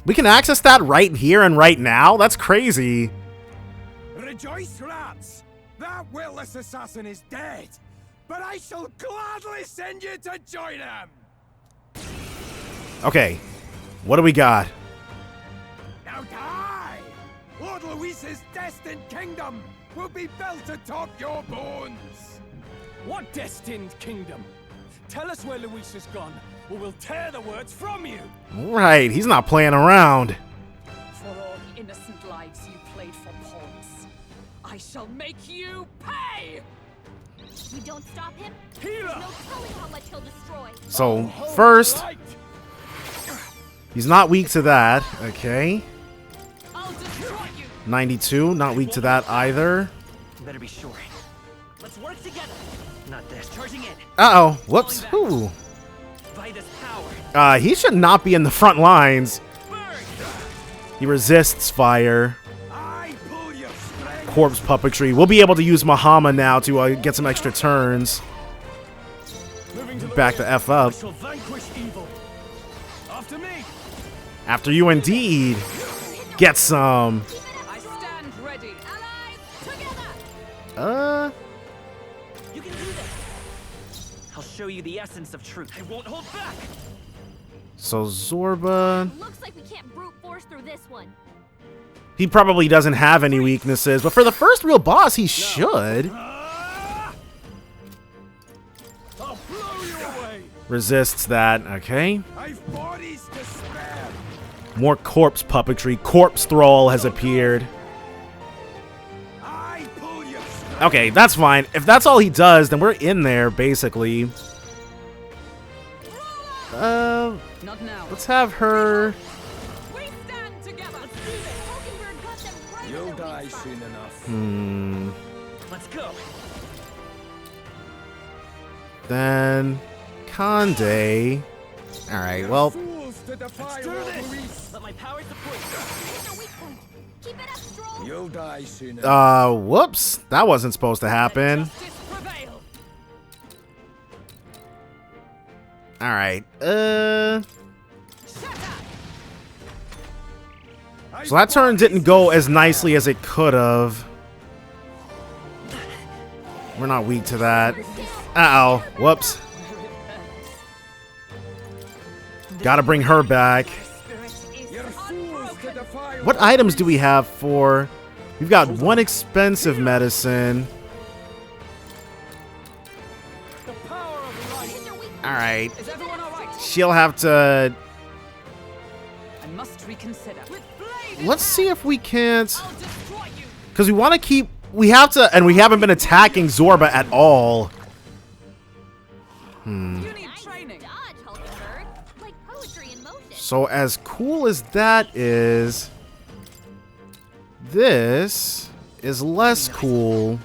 We can access that right here and right now? That's crazy. Rejoice, rats! That witless assassin is dead, but I shall gladly send you to join him! Okay, what do we got? Now die! Lord Luis's destined kingdom will be built atop your bones! What destined kingdom? Tell us where Luis has gone, or we'll tear the words from you! Right, he's not playing around. For all the innocent lives you played for pawns, I shall make you pay! You don't stop him? Healer! There's no telling how much he'll destroy. So, first, he's not weak to that. Okay. I'll destroy you! 92, not weak to that either. Better be sure. Let's work together. Not this. Charging in. Uh-oh, whoops. Ooh. By this power. He should not be in the front lines. Burn! He resists fire. I pull your strength! Corpse puppetry. We'll be able to use Mahama now to get some extra turns. Back the F up. I shall vanquish evil. After me. After you indeed. Get some. I stand ready. Allies, together! You can do this. I'll show you the essence of truth. I won't hold back. So Zorba. Looks like we can't brute force through this one. He probably doesn't have any weaknesses, but for the first real boss, he should. I'll blow you away. Resists that. Okay. I've bodies to spare! More corpse puppetry. Corpse Thrall has appeared. I pull your strength! Okay, that's fine. If that's all he does, then we're in there, basically. Not now. Let's have her... We stand together. Let's do this. Hulkenberg got them right You'll in their die weak spot. soon enough. Let's go. Then... Conde. Alright, well, Let my power support There's no weak point. Keep it up, Stroll. You'll die soon. whoops. That wasn't supposed to happen. justice prevail. Alright, so that turn didn't go as nicely as it could have. We're not weak to that. Uh-oh. Whoops. Gotta bring her back. What items do we have for... We've got one expensive medicine. Alright. Is everyone alright? She'll have to... I must reconsider. Let's see if we can't... Because we want to keep... We have to... And we haven't been attacking Zorba at all. You need Nice training. dodge, Hulkenberg. Like poetry in motion. So as cool as that is... This is less cool.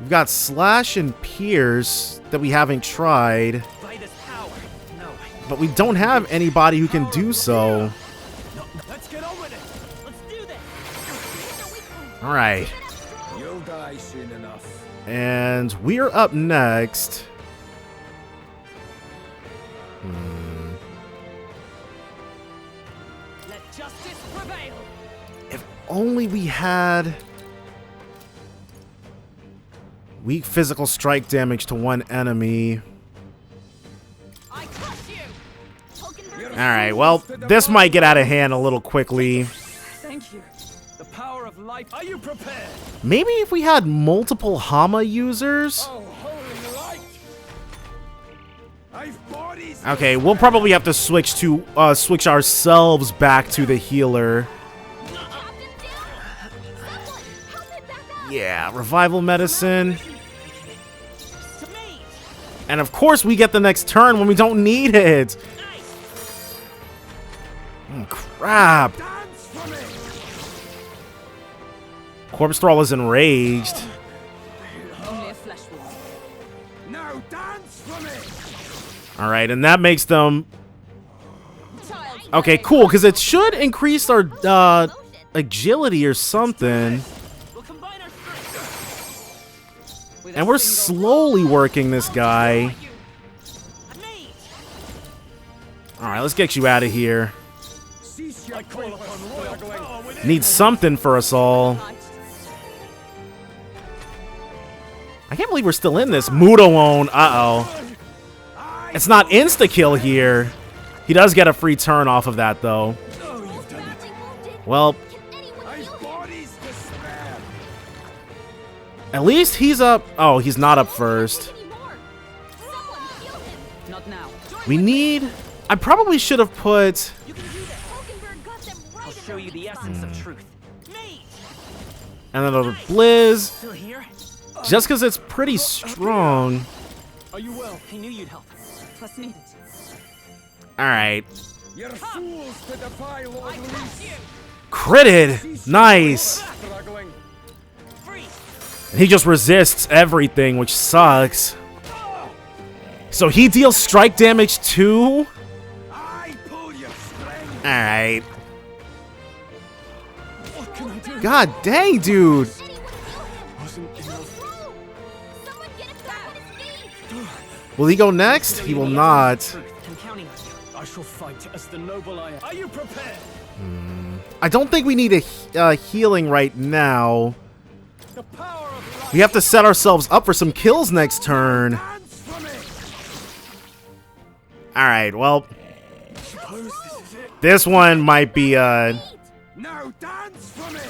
We've got Slash and Pierce that we haven't tried. By this power. No. But we don't have anybody who can do so. Let's get on with it. Let's do this. Alright. You'll die soon enough. And we're up next. Let justice prevail. If only we had... Weak physical strike damage to one enemy. I crush you. Hulkenberg. Alright, well, this might get out of hand a little quickly. Thank you. The power of life. Are you prepared? Maybe if we had multiple Hama users? Oh, holy light! I've bodies. Okay, we'll probably have to switch switch ourselves back to the healer. Captain's down. Someone, help him back up. Yeah, revival medicine. To me. And of course we get the next turn when we don't need it. Oh, crap. Dance for me. Corpse Thrall is enraged. Only a flesh wound. Now dance for me. Alright, and that makes them... Child. Okay, cool, because it should increase our agility or something. We'll combine our strength. With And a we're single- slowly working this guy. You. Me. Alright, let's get you out of here. Cease your call upon royal power within. Need something for us all. I can't believe we're still in this. Mudalone. Uh-oh. It's not insta-kill here. He does get a free turn off of that, though. Oh, you've done it. Badly wounded. Well, Can anyone heal I've him? bodies to spare. at least he's up. Oh, he's not up first. Anymore. Someone heal him. Not now. We need... I probably should have put... You can do this. Hulkenberg got them right I'll in show the you the weak spot. essence of truth. Me. Another Blizz. Still here? Just because it's pretty strong. Are you well? I knew you'd help. Plus needed. Alright. You're fools to defy Lord Luis. Critted. Nice. Struggling. Free. And he just resists everything, which sucks. So he deals strike damage too? I pull your strength. Alright. What can I do? God dang, dude. Anyone heal him. Wasn't enough. Wrong. Someone get him back on his feet. Will he go next? He will not. Truth. I'm counting on you. I shall fight as the noble I am. Are you prepared? I don't think we need a healing right now. The power of life. We have to set ourselves up for some kills next turn. Dance for me. Alright, well, Suppose this is it. this one might be, Now dance for me.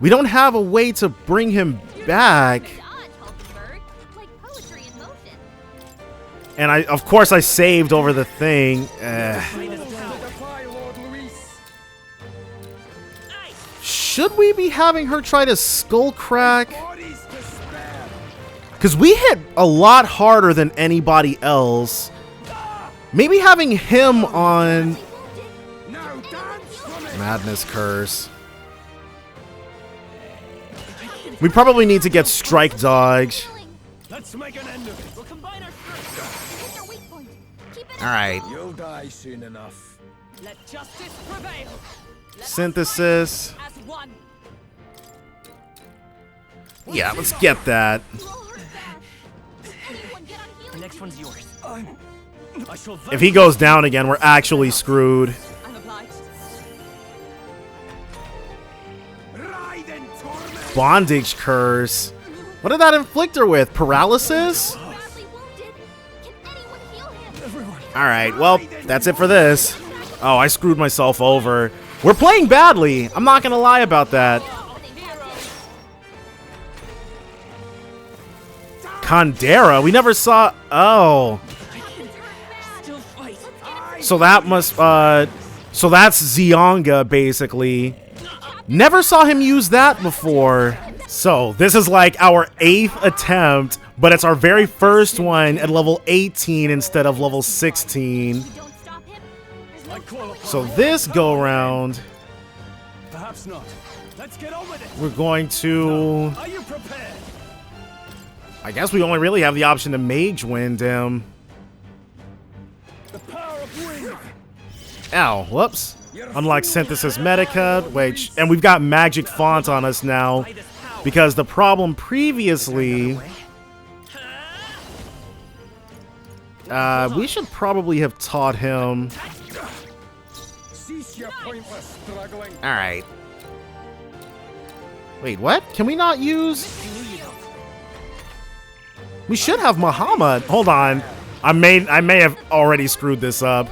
we don't have a way to bring him back. Dodge, Hulkenberg. Like poetry in motion. And of course, I saved over the thing. Fools to defy Lord Luis. Should we be having her try to skull crack? Bodies to spare. Because we hit a lot harder than anybody else. Maybe having him on Now dance for me. Madness Curse. We probably need to get Strike Dodge. Healing. Let's make an end of it. We'll combine our strength. Hit their weak point. Keep it All right. You'll die soon enough. Let justice prevail. Synthesis. As one. Yeah, let's get that. The next one's yours. I shall If he goes down again, we're actually screwed. I'm obliged. Ride in torment! Bondage curse. What did that inflict her with? Paralysis? badly wounded. Can anyone heal him? Alright, well, that's it for this. Oh, I screwed myself over. We're playing badly. I'm not gonna lie about that. Kandera? We never saw... Oh. Still fight. So that must... So that's Zionga, basically. Never saw him use that before. So, this is like our 8th attempt, but it's our very first one at level 18 instead of level 16. Don't stop him. There's no call upon So this go-round, Perhaps not. Let's get on with it. we're going to... Are you prepared? I guess we only really have the option to Mage Wind him. The power of wind. Ow, whoops. Unlock Synthesis Medica, which... And we've got Magic Font on us now. Because the problem previously... we should probably have taught him... Cease your pointless struggling. Alright. Wait, what? Can we not use... We should have Muhammad. Hold on. I may have already screwed this up.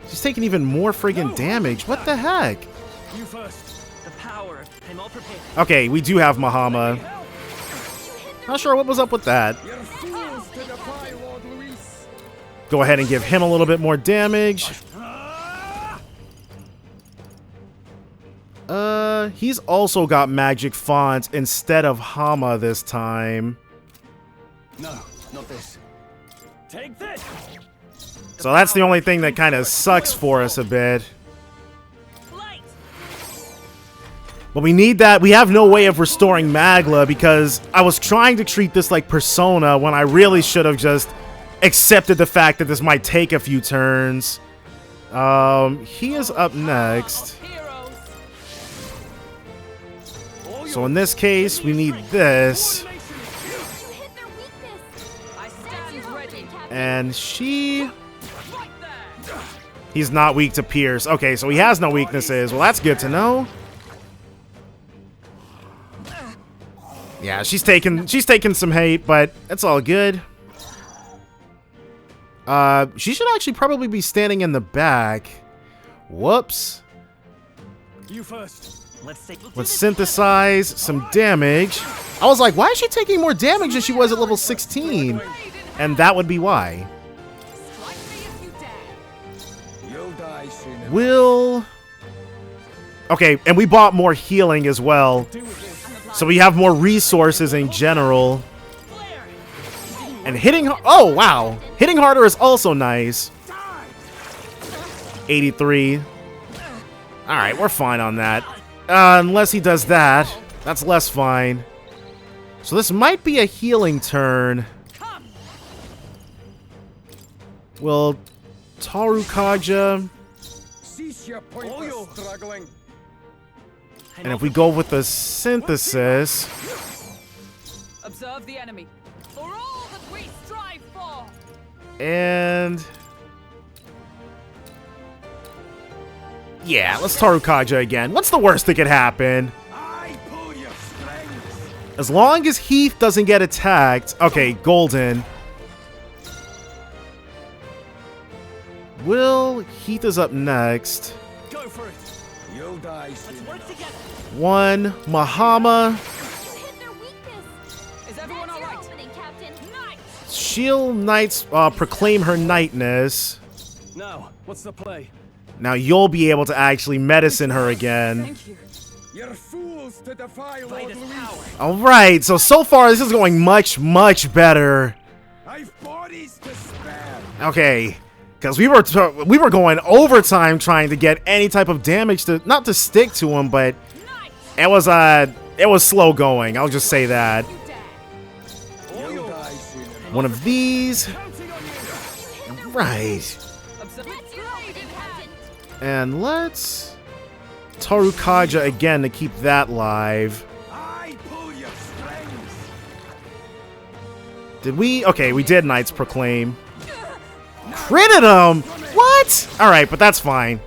She's taking even more friggin' damage. What the heck? You first. The power. I'm all prepared. Okay, we do have Muhammad. Not sure what was up with that. You're fools to defy Lord Luis. Go ahead and give him a little bit more damage. He's also got Magic Font instead of Hama this time. No, not this. Take this. So that's the only thing that kind of sucks for us a bit. Light. But we need that. We have no way of restoring Magla because I was trying to treat this like Persona when I really should have just accepted the fact that this might take a few turns. He is up next. Heroes. So in this case, we need this. You hit their weakness. I stand ready. And she... Right there. He's not weak to Pierce. Okay, so he has no weaknesses. Well, that's good to know. Yeah, she's taking some hate, but it's all good. She should actually probably be standing in the back. Whoops. You first. Let's synthesize some damage. I was like, why is she taking more damage than she was at level 16? And that would be why. Strike me if you dare. You'll die soon enough. Will... Okay, and we bought more healing as well. So we have more resources in general. Flare. And hitting... Oh, wow. Hitting harder is also nice. 83. Alright, we're fine on that. Unless he does that. That's less fine. So this might be a healing turn. Come. Will Tarukaja... Cease your pointless struggling. And if we go with the synthesis... Observe the enemy. For all that we strive for. And... Yeah, let's Tarukaja again. What's the worst that could happen? I pull your strings. As long as Heath doesn't get attacked... Okay, Golden. Will... Heath is up next. Go for it. You'll die soon. Work together. One, Mahama. You hit their weakness. Is everyone That's all your right? opening, Captain. Knight. Shield Knights proclaim her knightness. Now, what's the play? Now you'll be able to actually medicine her again. Thank you. You're fools to defy By Lord this Luis. power. Alright, so far this is going much, much better. I've bodies to spare. Okay, because we were going overtime trying to get any type of damage to... Not to stick to him, but... Knight. It was slow going, I'll just say that. You dare. One of these. Right. And let's Tarukaja again to keep that live. Did we? Okay, we did Knights Proclaim. Critted him! What? Alright, but that's fine.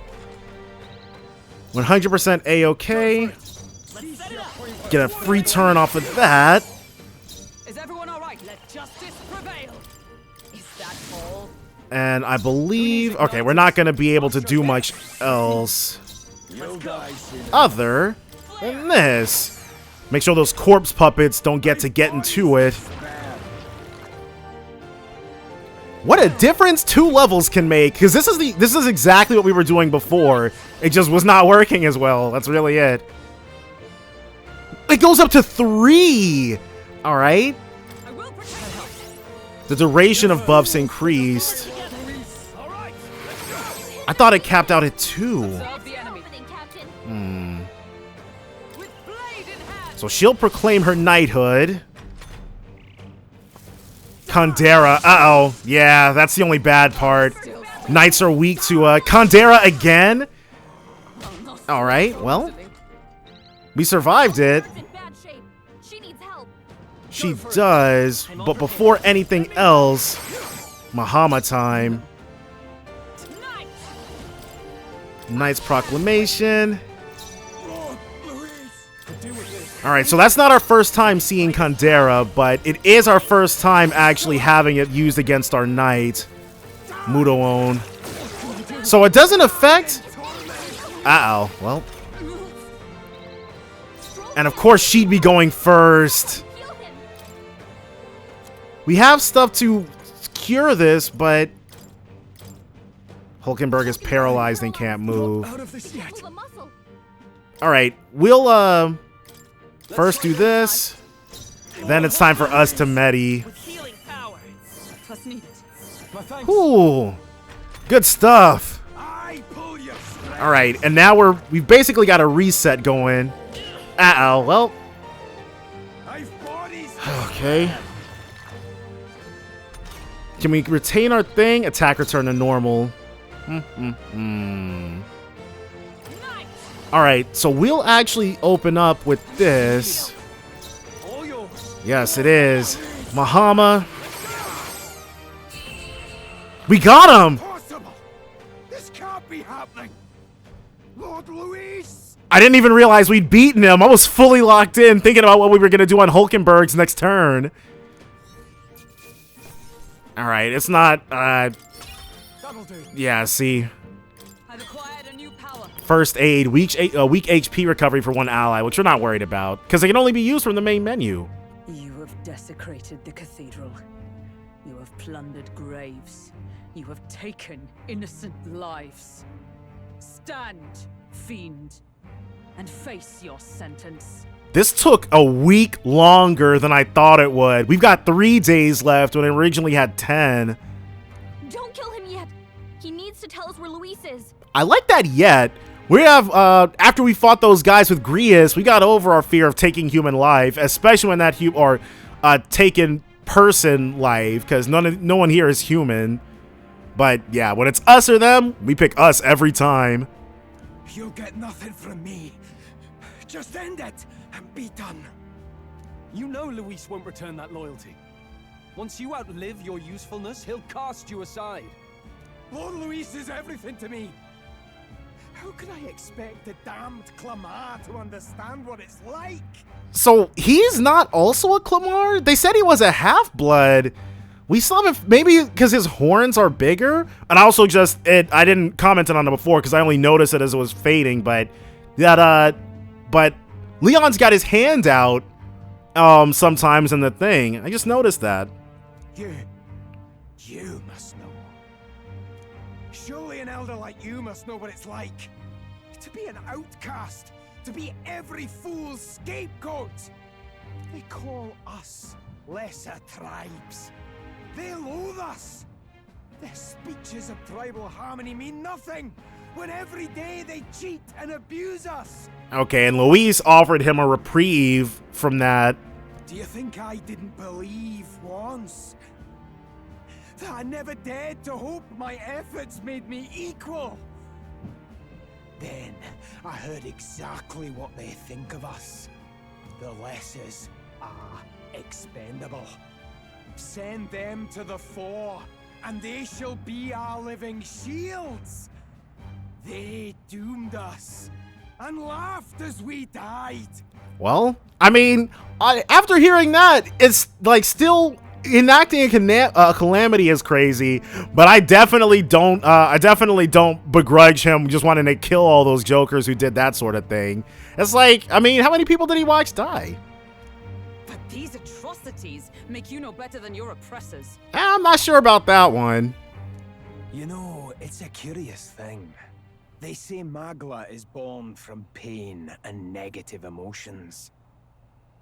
100% A-okay. Get a free turn off of that. Is everyone alright? Let justice prevail. Is that all? And I believe... Okay, we're not going to be able to do much else other than this. Make sure those corpse puppets don't get into it. What a difference 2 levels can make, because this is exactly what we were doing before. It just was not working as well. That's really it. It goes up to 3. All right. The duration of buffs increased. I thought it capped out at 2. So she'll proclaim her knighthood. Kandera. Uh-oh. Yeah, that's the only bad part. Knights are weak to Kandera again. All right. Well, we survived it. She does, but before anything else, Mahama time. Knight's Proclamation. Alright, so that's not our first time seeing Kandera, but it is our first time actually having it used against our knight, Mudoon. So it doesn't affect... Uh-oh, well. And of course she'd be going first. We have stuff to cure this, but Hulkenberg is paralyzed and can't move. Alright, we'll first do this. Then it's time for us to Medi. Ooh, good stuff. Alright, and now we've basically got a reset going. Uh-oh, well. Okay. Can we retain our thing? Attack return to normal. Alright, so we'll actually open up with this. Yes, it is. Mahama. We got him! This can't be happening. Lord Luis! I didn't even realize we'd beaten him. I was fully locked in thinking about what we were going to do on Hulkenberg's next turn. Alright, it's not, yeah, see. First aid, weak HP recovery for 1 ally, which we're not worried about, because it can only be used from the main menu. You have desecrated the cathedral. You have plundered graves. You have taken innocent lives. Stand, fiend, and face your sentence. This took a week longer than I thought it would. We've got 3 days left when it originally had 10. Don't kill him yet. He needs to tell us where Luis is. I like that yet. We have, after we fought those guys with Grius, we got over our fear of taking human life, especially when that taken person life, because no one here is human. But yeah, when it's us or them, we pick us every time. You'll get nothing from me. Just end it and be done. You know Luis won't return that loyalty. Once you outlive your usefulness, he'll cast you aside. Lord Luis is everything to me. How can I expect the damned Clamar to understand what it's like? So he's not also a Clamar? They said he was a half-blood. We saw him, maybe because his horns are bigger. And also I didn't comment on it before because I only noticed it as it was fading, but but Leon's got his hand out sometimes in the thing. I just noticed that. You must know. Surely an elder like you must know what it's like. To be an outcast. To be every fool's scapegoat. They call us lesser tribes. They loathe us. Their speeches of tribal harmony mean nothing when every day they cheat and abuse us. Okay, and Luis offered him a reprieve from that. Do you think I didn't believe once? I never dared to hope my efforts made me equal. Then I heard exactly what they think of us. The lessers are expendable. Send them to the fore, and they shall be our living shields. They doomed us and laughed as we died. Well, I mean, after hearing that, it's like still enacting a calamity is crazy, but I definitely don't begrudge him just wanting to kill all those jokers who did that sort of thing. It's like, I mean, how many people did he watch die? But these atrocities make you no better than your oppressors. I'm not sure about that one. You know, it's a curious thing. They say Magla is born from pain and negative emotions.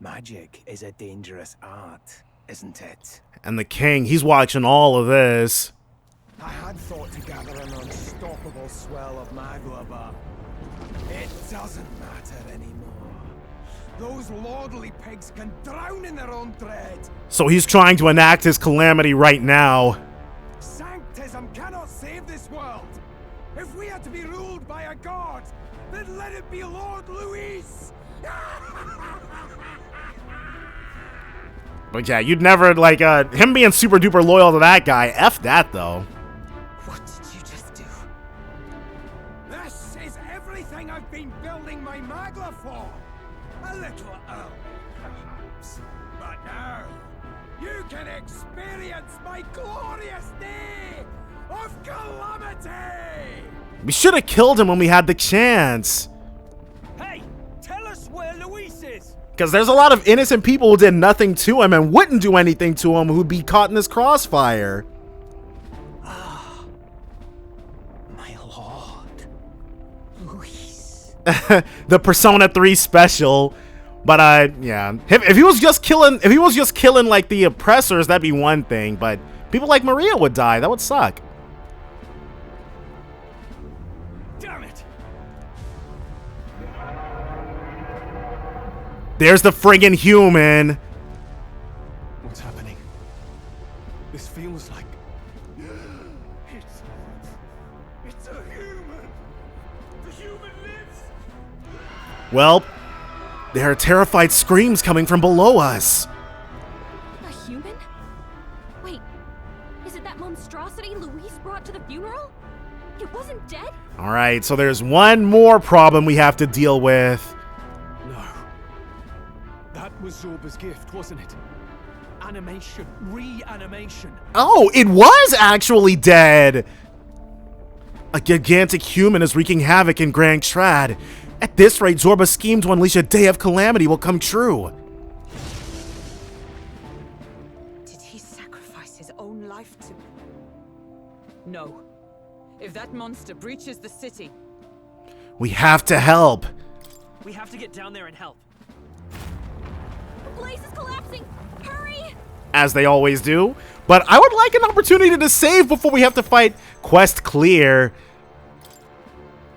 Magic is a dangerous art, isn't it? And the king, he's watching all of this. I had thought to gather an unstoppable swell of Magla, but it doesn't matter anymore. Those lordly pigs can drown in their own dread. So he's trying to enact his calamity right now. Sanctism cannot save this world. If we are to be ruled by a god, then let it be Lord Luis. But yeah, you'd never, like, him being super duper loyal to that guy. F that, though. What did you just do? This is everything I've been building my Magla for. A little early, perhaps. But now, you can experience my glorious day of calamity! We should have killed him when we had the chance. Hey, tell us where Luis is. Because there's a lot of innocent people who did nothing to him and wouldn't do anything to him who'd be caught in this crossfire. Ah, my lord, Luis. The Persona 3 special. But yeah, if he was just killing like the oppressors, that'd be one thing. But people like Maria would die. That would suck. Damn it! There's the friggin' human. What's happening? This feels like it's a human. The human lives. Well, there are terrified screams coming from below us. A human? Wait, is it that monstrosity Luis brought to the funeral? It wasn't dead? All right, so there's one more problem we have to deal with. No. That was Zorba's gift, wasn't it? Animation. Reanimation. Oh, it was actually dead. A gigantic human is wreaking havoc in Grand Trad. At this rate, Zorba's scheme to unleash a day of calamity will come true. Did he sacrifice his own life to... No. If that monster breaches the city... We have to help. We have to get down there and help. The place is collapsing! Hurry! As they always do. But I would like an opportunity to save before we have to fight Quest Clear.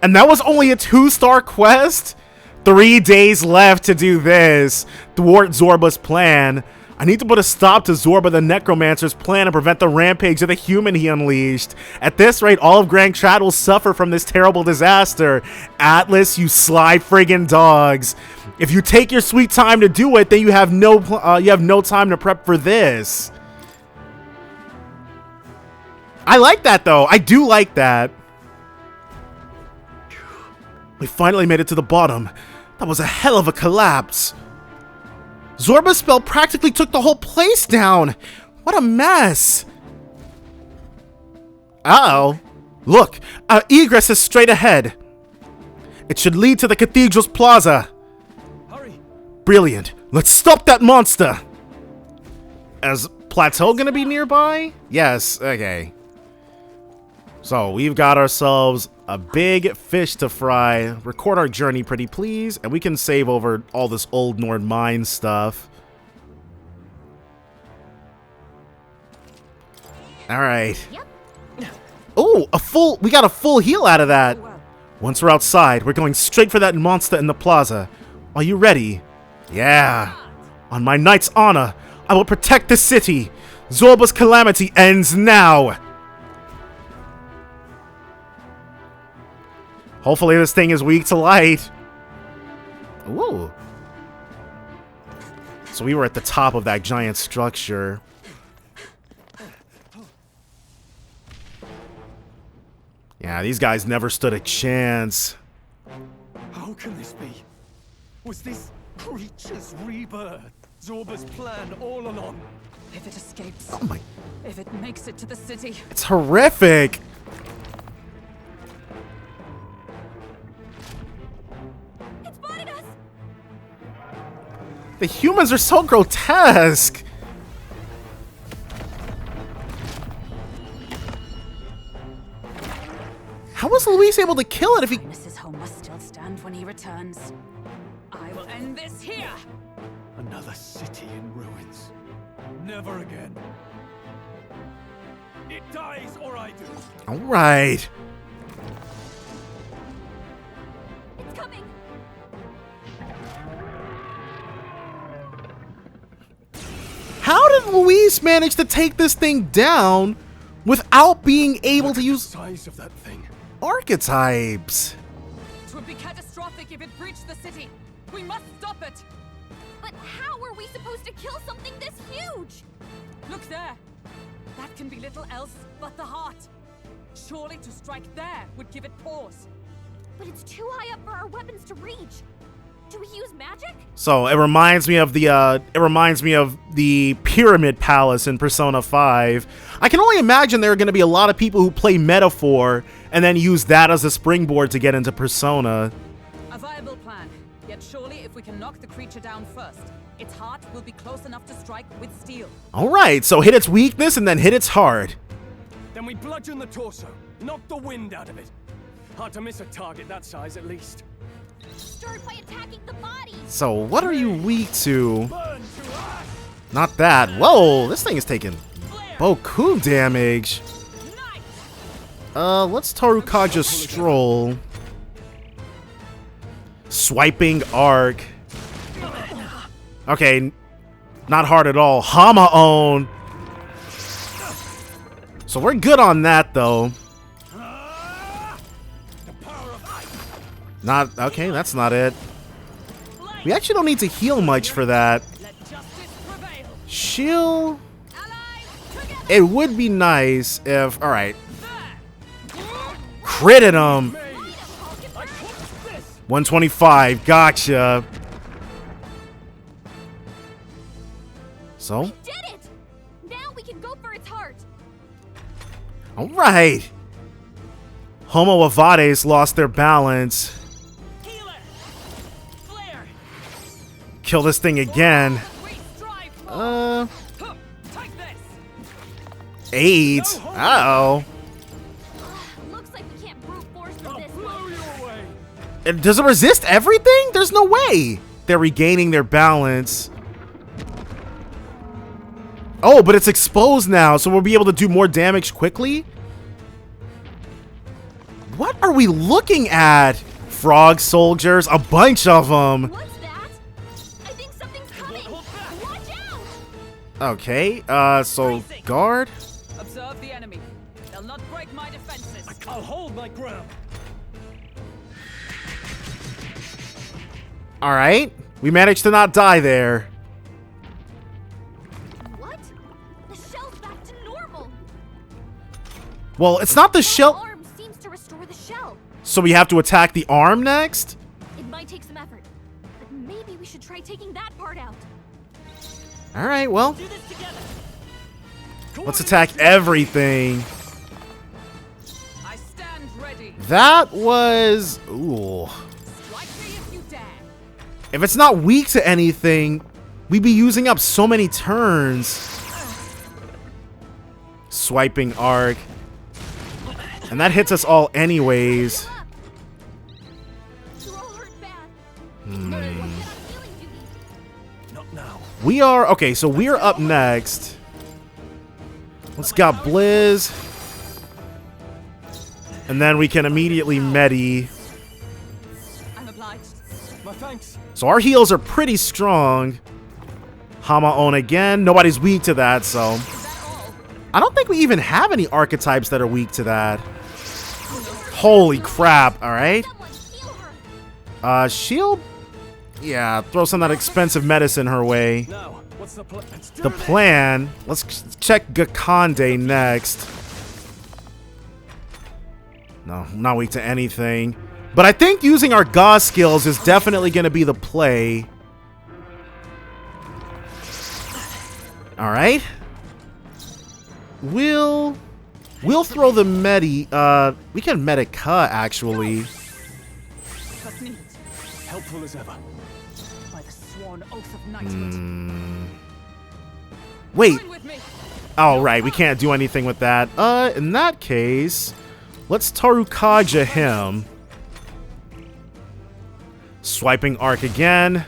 And that was only a 2-star quest? 3 days left to do this. Thwart Zorba's plan. I need to put a stop to Zorba the Necromancer's plan and prevent the rampage of the human he unleashed. At this rate, all of Grand Trad will suffer from this terrible disaster. Atlas, you sly friggin' dogs. If you take your sweet time to do it, then you have no time to prep for this. I like that, though. I do like that. We finally made it to the bottom. That was a hell of a collapse. Zorba's spell practically took the whole place down. What a mess. Uh-oh. Look, our egress is straight ahead. It should lead to the cathedral's plaza. Hurry. Brilliant. Let's stop that monster. Is Plateau gonna be nearby? Yes, okay. So we've got ourselves a big fish to fry. Record our journey, pretty please, and we can save over all this old Nord mine stuff. All right. Yep. Oh, we got a full heal out of that. Once we're outside, we're going straight for that monster in the plaza. Are you ready? Yeah. On my knight's honor, I will protect the city. Zorba's calamity ends now. Hopefully this thing is weak to light. Ooh. So we were at the top of that giant structure. Yeah, these guys never stood a chance. How can this be? Was this creature's rebirth Zorba's plan all along? If it escapes, Oh my... if it makes it to the city, It's horrific. It's spotted us! The humans are so grotesque. How was Luis able to kill it if he... Mrs. Home must still stand when he returns. I will end this here! Another city in ruins. Never again. It dies or I do. Alright. It's coming! How did Luis manage to take this thing down without being able to use Size of that thing. archetypes? It would be catastrophic if it breached the city. We must stop it! But how are we supposed to kill something this huge? Look there! That can be little else but the heart. Surely to strike there would give it pause. But it's too high up for our weapons to reach. Do we use magic? So it reminds me of the Pyramid Palace in Persona 5. I can only imagine there are going to be a lot of people who play Metaphor and then use that as a springboard to get into Persona. A viable plan. Yet surely if we can knock the creature down first, its heart will be close enough to strike with steel. Alright, so hit its weakness and then hit its heart. Then we bludgeon the torso. Knock the wind out of it. Hard to miss a target that size at least. Start by attacking the body! So what are you weak to? Burn to ash! Not that. Whoa, this thing is taking beaucoup damage. Let's Tarukaja Stroll. Swiping Arc. Okay, not hard at all. Hama-on. So we're good on that, though. Not... Okay, that's not it. We actually don't need to heal much for that. Shield... It would be nice if... Alright. Critted him! 125, gotcha. So? We did it! Now we can go for its heart. Alright. Homo Avades lost their balance. Kill this thing again. 8. Uh-oh. Looks like we can't brute force with this one. Does it resist everything? There's no way. They're regaining their balance. Oh, but it's exposed now, so we'll be able to do more damage quickly? What are we looking at? Frog soldiers, a bunch of them. What's that? I think something's coming. Watch out! Okay, so guard. Observe the enemy. They'll not break my defenses. I'll hold my ground. Alright, we managed to not die there. What? The shell's back to normal. Well, it's not the That shell. arm seems to restore the shell. So we have to attack the arm next? It might take some effort, but maybe we should try taking that part out. Alright, well, Do this together. let's attack everything. I stand ready. That was... Ooh. Strike me if you dare. If it's not weak to anything, we'd be using up so many turns. Swiping Arc. And that hits us all anyways. Heal up. You're all hurt bad. Get on healing duty. Not now. We are... Okay, so we're up next. Let's got Blizz. And then we can immediately Medi. I'm obliged. My thanks. So our heals are pretty strong. Hama-on again. Nobody's weak to that, so... Is that I don't think we even have any archetypes that are weak to that. Holy crap, alright. Shield? Yeah, throw some of that expensive medicine her way. Now, what's the plan? The plan, let's check Gakande next. No, not weak to anything. But I think using our Gauss skills is definitely going to be the play. Alright. We'll throw the we can Medica, actually. Helpful as ever. By the sworn oath of knighthood. Wait. Join with me. Oh, right. We can't do anything with that. In that case, let's Tarukaja him. Swiping arc again.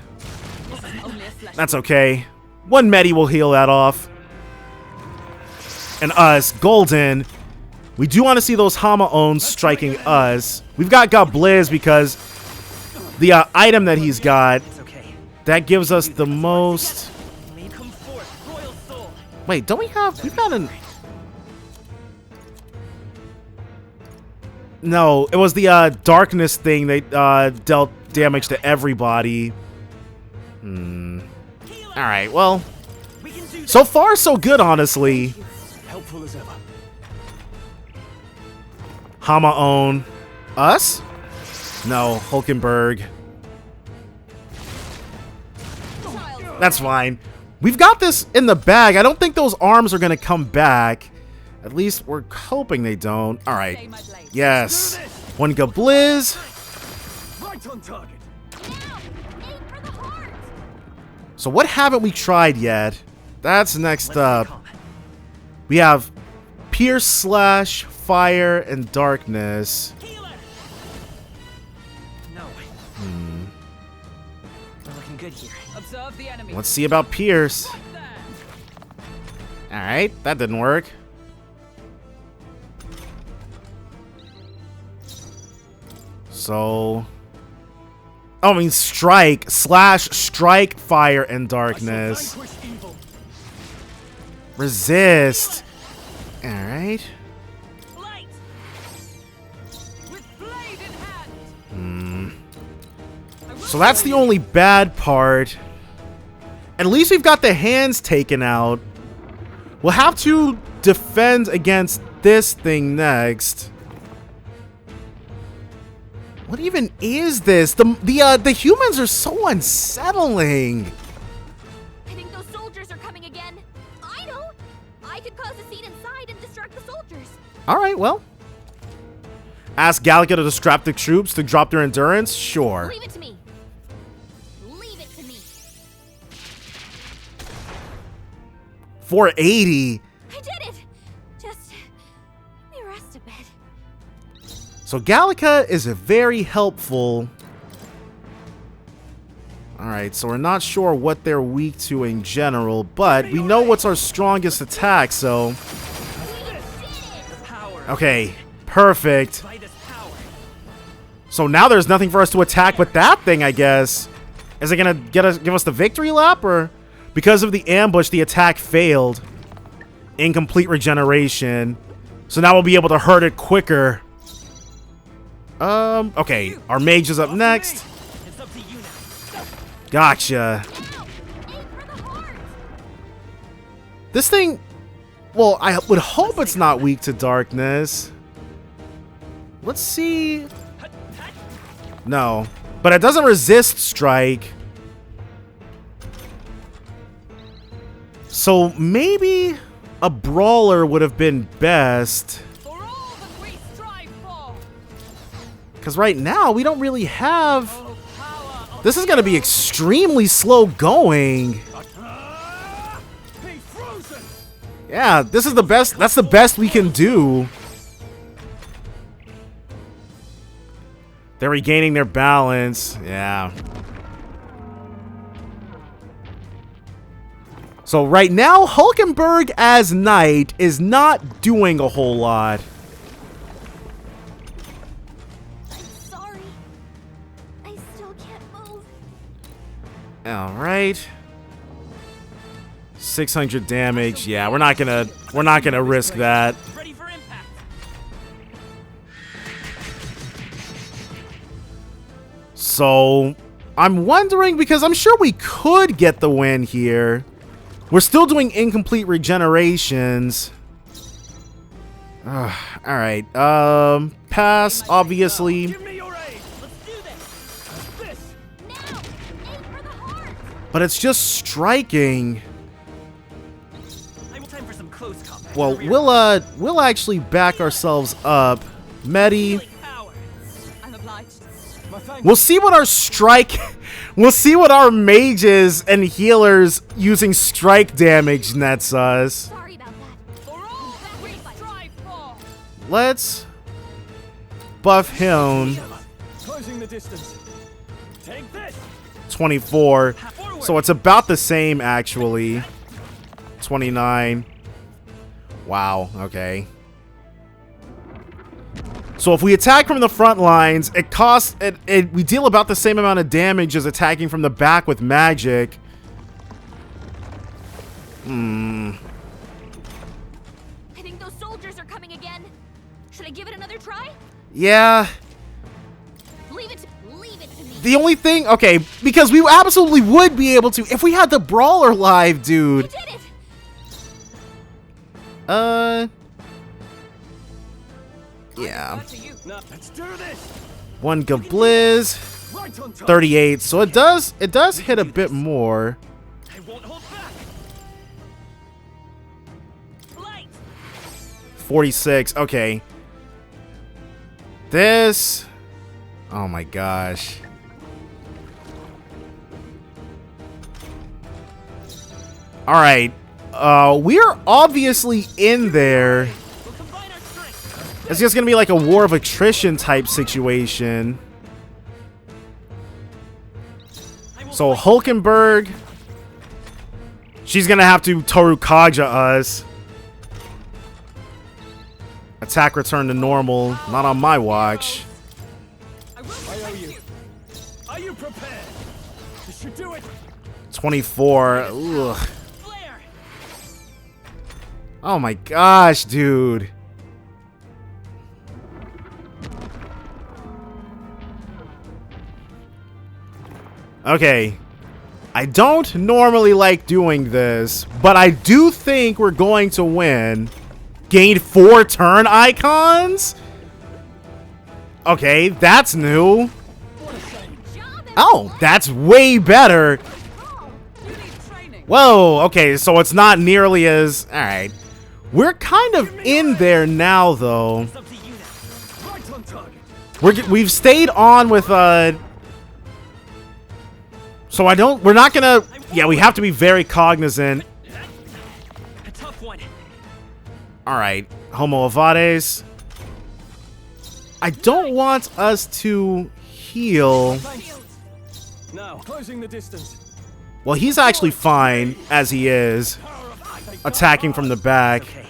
That's okay. One Medi will heal that off. And us, Golden. We do want to see those Hama-ons striking us. We've got Blizz because the item that he's got, that gives us the most... Wait, don't we have... We've got an... No, it was the darkness thing that dealt damage to everybody. Alright, well... So far, so good, honestly. Helpful as ever. Hama-on. Us? No, Hulkenberg. That's fine. We've got this in the bag. I don't think those arms are going to come back. At least we're hoping they don't. All right. Yes. One Gablizz. Right on target. So what haven't we tried yet? That's next up. We have Pierce Slash, Fire, and Darkness. No. We're looking good here. Observe the enemy. Let's see about Pierce. Alright, that didn't work. So... Oh, I mean Strike. Slash, Strike, Fire, and Darkness. Resist. Alright. So that's the only bad part. At least we've got the hands taken out. We'll have to defend against this thing next. What even is this? The humans are so unsettling. I think those soldiers are coming again. I know. I could cause a scene inside and distract the soldiers. All right, well. Ask Gallica to distract the troops to drop their endurance? Sure. Leave it to me. Leave it to me. 480. I did it. Just let me rest a bit. So Gallica is very helpful. Alright, so we're not sure what they're weak to in general, but we know what's our strongest attack, so... Okay, perfect. So now there's nothing for us to attack but that thing, I guess. Is it gonna give us the victory lap, or... Because of the ambush, the attack failed. Incomplete regeneration. So now we'll be able to hurt it quicker. Okay, our mage is up next. Gotcha. This thing, well, I would hope it's not weak to darkness. Let's see. No, but it doesn't resist strike. So maybe a brawler would have been best. Because right now, we don't really have... This is going to be extremely slow going. Yeah, this is the best. That's the best we can do. They're regaining their balance. Yeah. So right now, Hulkenberg as Knight is not doing a whole lot. Alright. 600 damage. Yeah, we're not gonna risk that. Ready for impact. So I'm wondering, because I'm sure we could get the win here. We're still doing incomplete regenerations. All right. Pass, obviously. Give me your aid. Let's do this. This. Now! Aim for the heart! But it's just striking. Time for some close combat. Well, we'll actually back ourselves up. Medi. Power. I'm obliged. We'll see what our strike. We'll see what our mages and healers using strike damage nets us. Sorry about that. For all that we strive for. Let's buff him. Closing the distance. Take this. 24. So it's about the same, actually. 29. Wow, okay. So if we attack from the front lines, it costs we deal about the same amount of damage as attacking from the back with magic. I think those soldiers are coming again. Should I give it another try? Yeah. Leave it to me. The only thing, okay, because we absolutely would be able to if we had the brawler live, dude. You did it! Yeah. Now, let's do this. One Gablizz. Right on top. 38. So it does hit a bit more. I won't hold back. Light. 46. Okay. This. Oh my gosh. All right. We're obviously in there. We'll combine our strength. It's just gonna be like a war of attrition type situation. So Hulkenberg. She's gonna have to Torukaja us. Attack return to normal. Not on my watch. I will I owe you. Are you prepared? You should do it. 24. Ugh. flare. Oh my gosh, dude. Okay. I don't normally like doing this, but I do think we're going to win. Gained 4 turn icons? Okay, that's new. Oh, that's way better. You need training. Whoa, okay, so it's not nearly as... Alright. We're kind of in there now, though. It's up to you now. Right on target. We've stayed on with, So we're not gonna... Yeah, we have to be very cognizant. A tough one. Alright, Homo Avades. I don't want us to heal. Now, closing the distance. Well, he's actually fine as he is. Attacking from the back. Okay.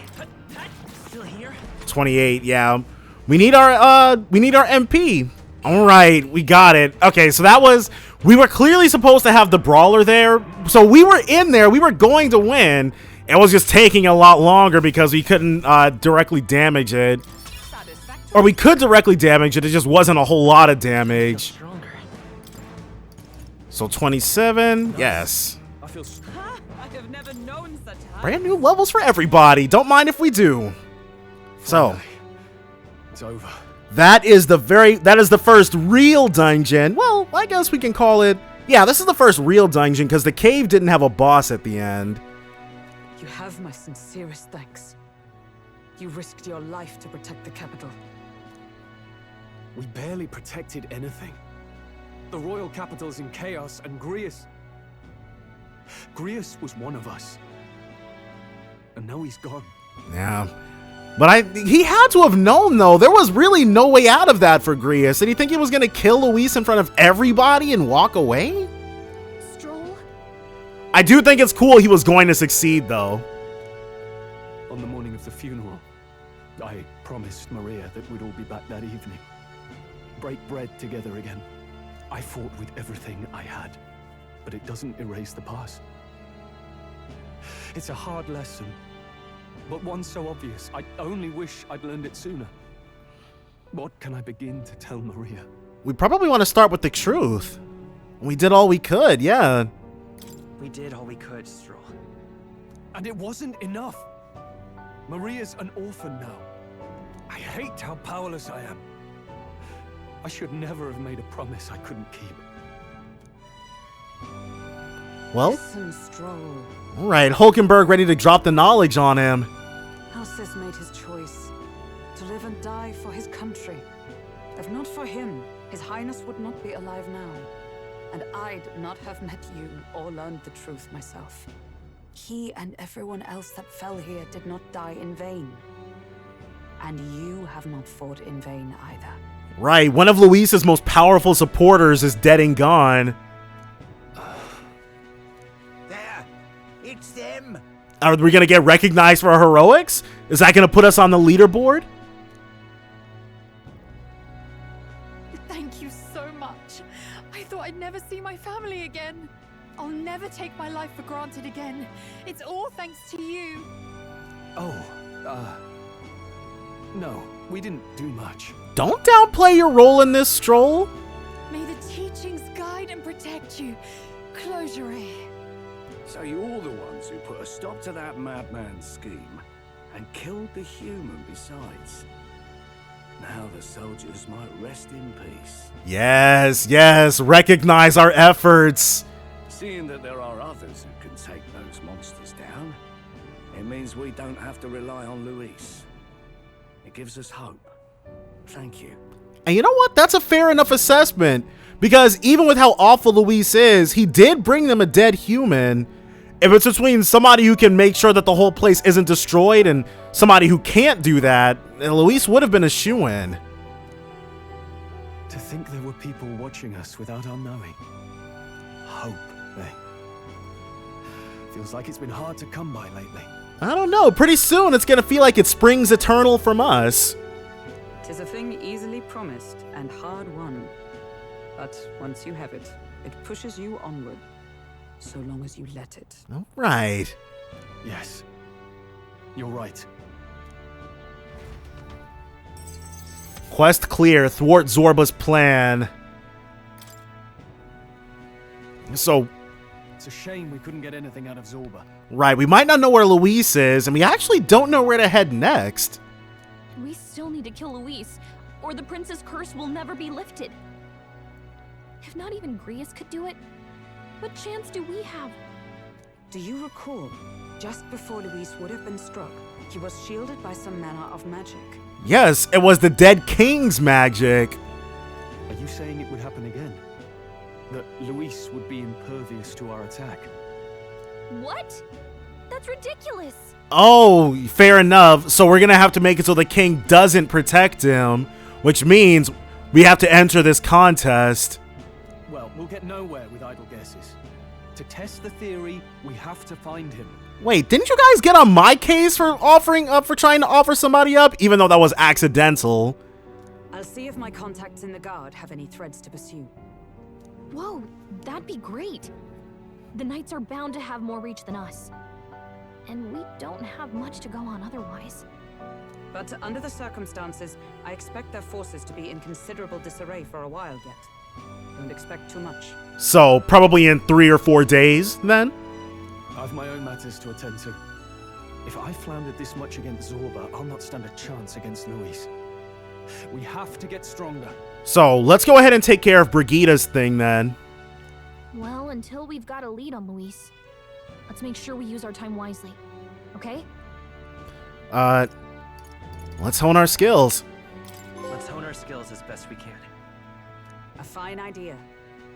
Still here? 28, yeah. We need our MP. Alright, we got it. Okay, so that was... We were clearly supposed to have the brawler there. So we were in there. We were going to win. It was just taking a lot longer because we couldn't directly damage it. Satisfactory. Or we could directly damage it. It just wasn't a whole lot of damage. Stronger. So 27. Yes. I feel I have never known such high. Brand new levels for everybody. Don't mind if we do. So it's over. that is the first real dungeon. Well, I guess we can call it. Yeah, this is the first real dungeon because the cave didn't have a boss at the end. You have my sincerest thanks. You risked your life to protect the capital. We barely protected anything. The royal capital's in chaos, and Grius was one of us. And now he's gone. Yeah. But he had to have known, though. There was really no way out of that for Grius. Did he think he was going to kill Luis in front of everybody and walk away? Stroll? I do think it's cool he was going to succeed, though. On the morning of the funeral, I promised Maria that we'd all be back that evening. Break bread together again. I fought with everything I had, but it doesn't erase the past. It's a hard lesson, but one so obvious. I only wish I'd learned it sooner. What can I begin to tell Maria? We probably want to start with the truth. We did all we could, yeah. We did all we could, Stroll. And it wasn't enough. Maria's an orphan now. I hate how powerless I am. I should never have made a promise I couldn't keep. Well, Listen, Stroll. all right, Hulkenberg ready to drop the knowledge on him. Alcest made his choice to live and die for his country. If not for him, His Highness would not be alive now, and I'd not have met you or learned the truth myself. He and everyone else that fell here did not die in vain. And you have not fought in vain either. Right, one of Luis's most powerful supporters is dead and gone. There! It's them! Are we gonna get recognized for our heroics? Is that gonna put us on the leaderboard? Thank you so much. I thought I'd never see my family again. I'll never take my life for granted again. It's all thanks to you. No, we didn't do much. Don't downplay your role in this, Stroll. May the teachings guide and protect you. Closure. So you're the ones who put a stop to that madman's scheme and killed the human besides. Now the soldiers might rest in peace. Yes, yes, recognize our efforts. Seeing that there are others who can take those monsters down, it means we don't have to rely on Luis. It gives us hope. Thank you. And you know what? That's a fair enough assessment. Because even with how awful Luis is, he did bring them a dead human. If it's between somebody who can make sure that the whole place isn't destroyed and somebody who can't do that, Luis would have been a shoo-in. To think there were people watching us without our knowing. Hope, eh? Feels like it's been hard to come by lately. I don't know. Pretty soon it's gonna feel like it springs eternal from us. 'Tis a thing easily promised and hard won. But once you have it, it pushes you onward. So long as you let it. All right. Yes. You're right. Quest clear. Thwart Zorba's plan. So, It's a shame we couldn't get anything out of Zorba. right, we might not know where Luis is, and we actually don't know where to head next. We still need to kill Luis, or the prince's curse will never be lifted. If not even Grius could do it, what chance do we have? Do you recall, just before Luis would have been struck, he was shielded by some manner of magic? Yes, it was the dead king's magic. Are you saying it would happen again? That Luis would be impervious to our attack? What? That's ridiculous. Oh, fair enough. So we're gonna have to make it so the king doesn't protect him, which means we have to enter this contest. Well, we'll get nowhere with idle guesses. To test the theory, we have to find him. Wait, didn't you guys get on my case for trying to offer somebody up, even though that was accidental? I'll see if my contacts in the guard have any threads to pursue. Whoa, that'd be great. The knights are bound to have more reach than us. And we don't have much to go on otherwise. But under the circumstances, I expect their forces to be in considerable disarray for a while yet. Don't expect too much. So probably in 3 or 4 days, then? I've my own matters to attend to. If I floundered this much against Zorba, I'll not stand a chance against Luis. We have to get stronger. So let's go ahead and take care of Brigida's thing then. Well, until we've got a lead on Luis, let's make sure we use our time wisely. Okay? Let's hone our skills. Let's hone our skills as best we can. A fine idea.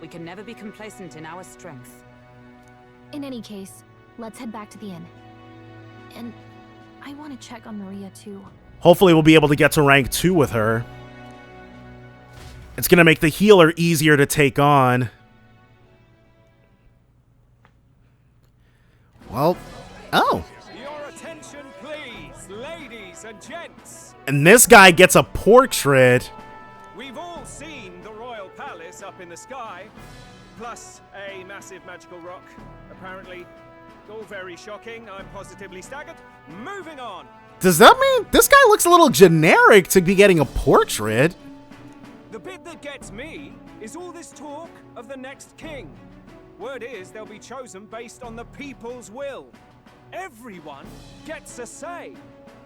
We can never be complacent in our strength. In any case, let's head back to the inn. And I want to check on Maria too. Hopefully we'll be able to get to rank 2 with her. It's gonna make the healer easier to take on. Well, oh. Your attention, please, ladies and gents. And this guy gets a portrait. We've all seen the royal palace up in the sky, plus a massive magical rock. Apparently, All very shocking. I'm positively staggered. Moving on. Does that mean this guy looks a little generic to be getting a portrait? The bit that gets me is all this talk of the next king. Word is they'll be chosen based on the people's will. Everyone gets a say.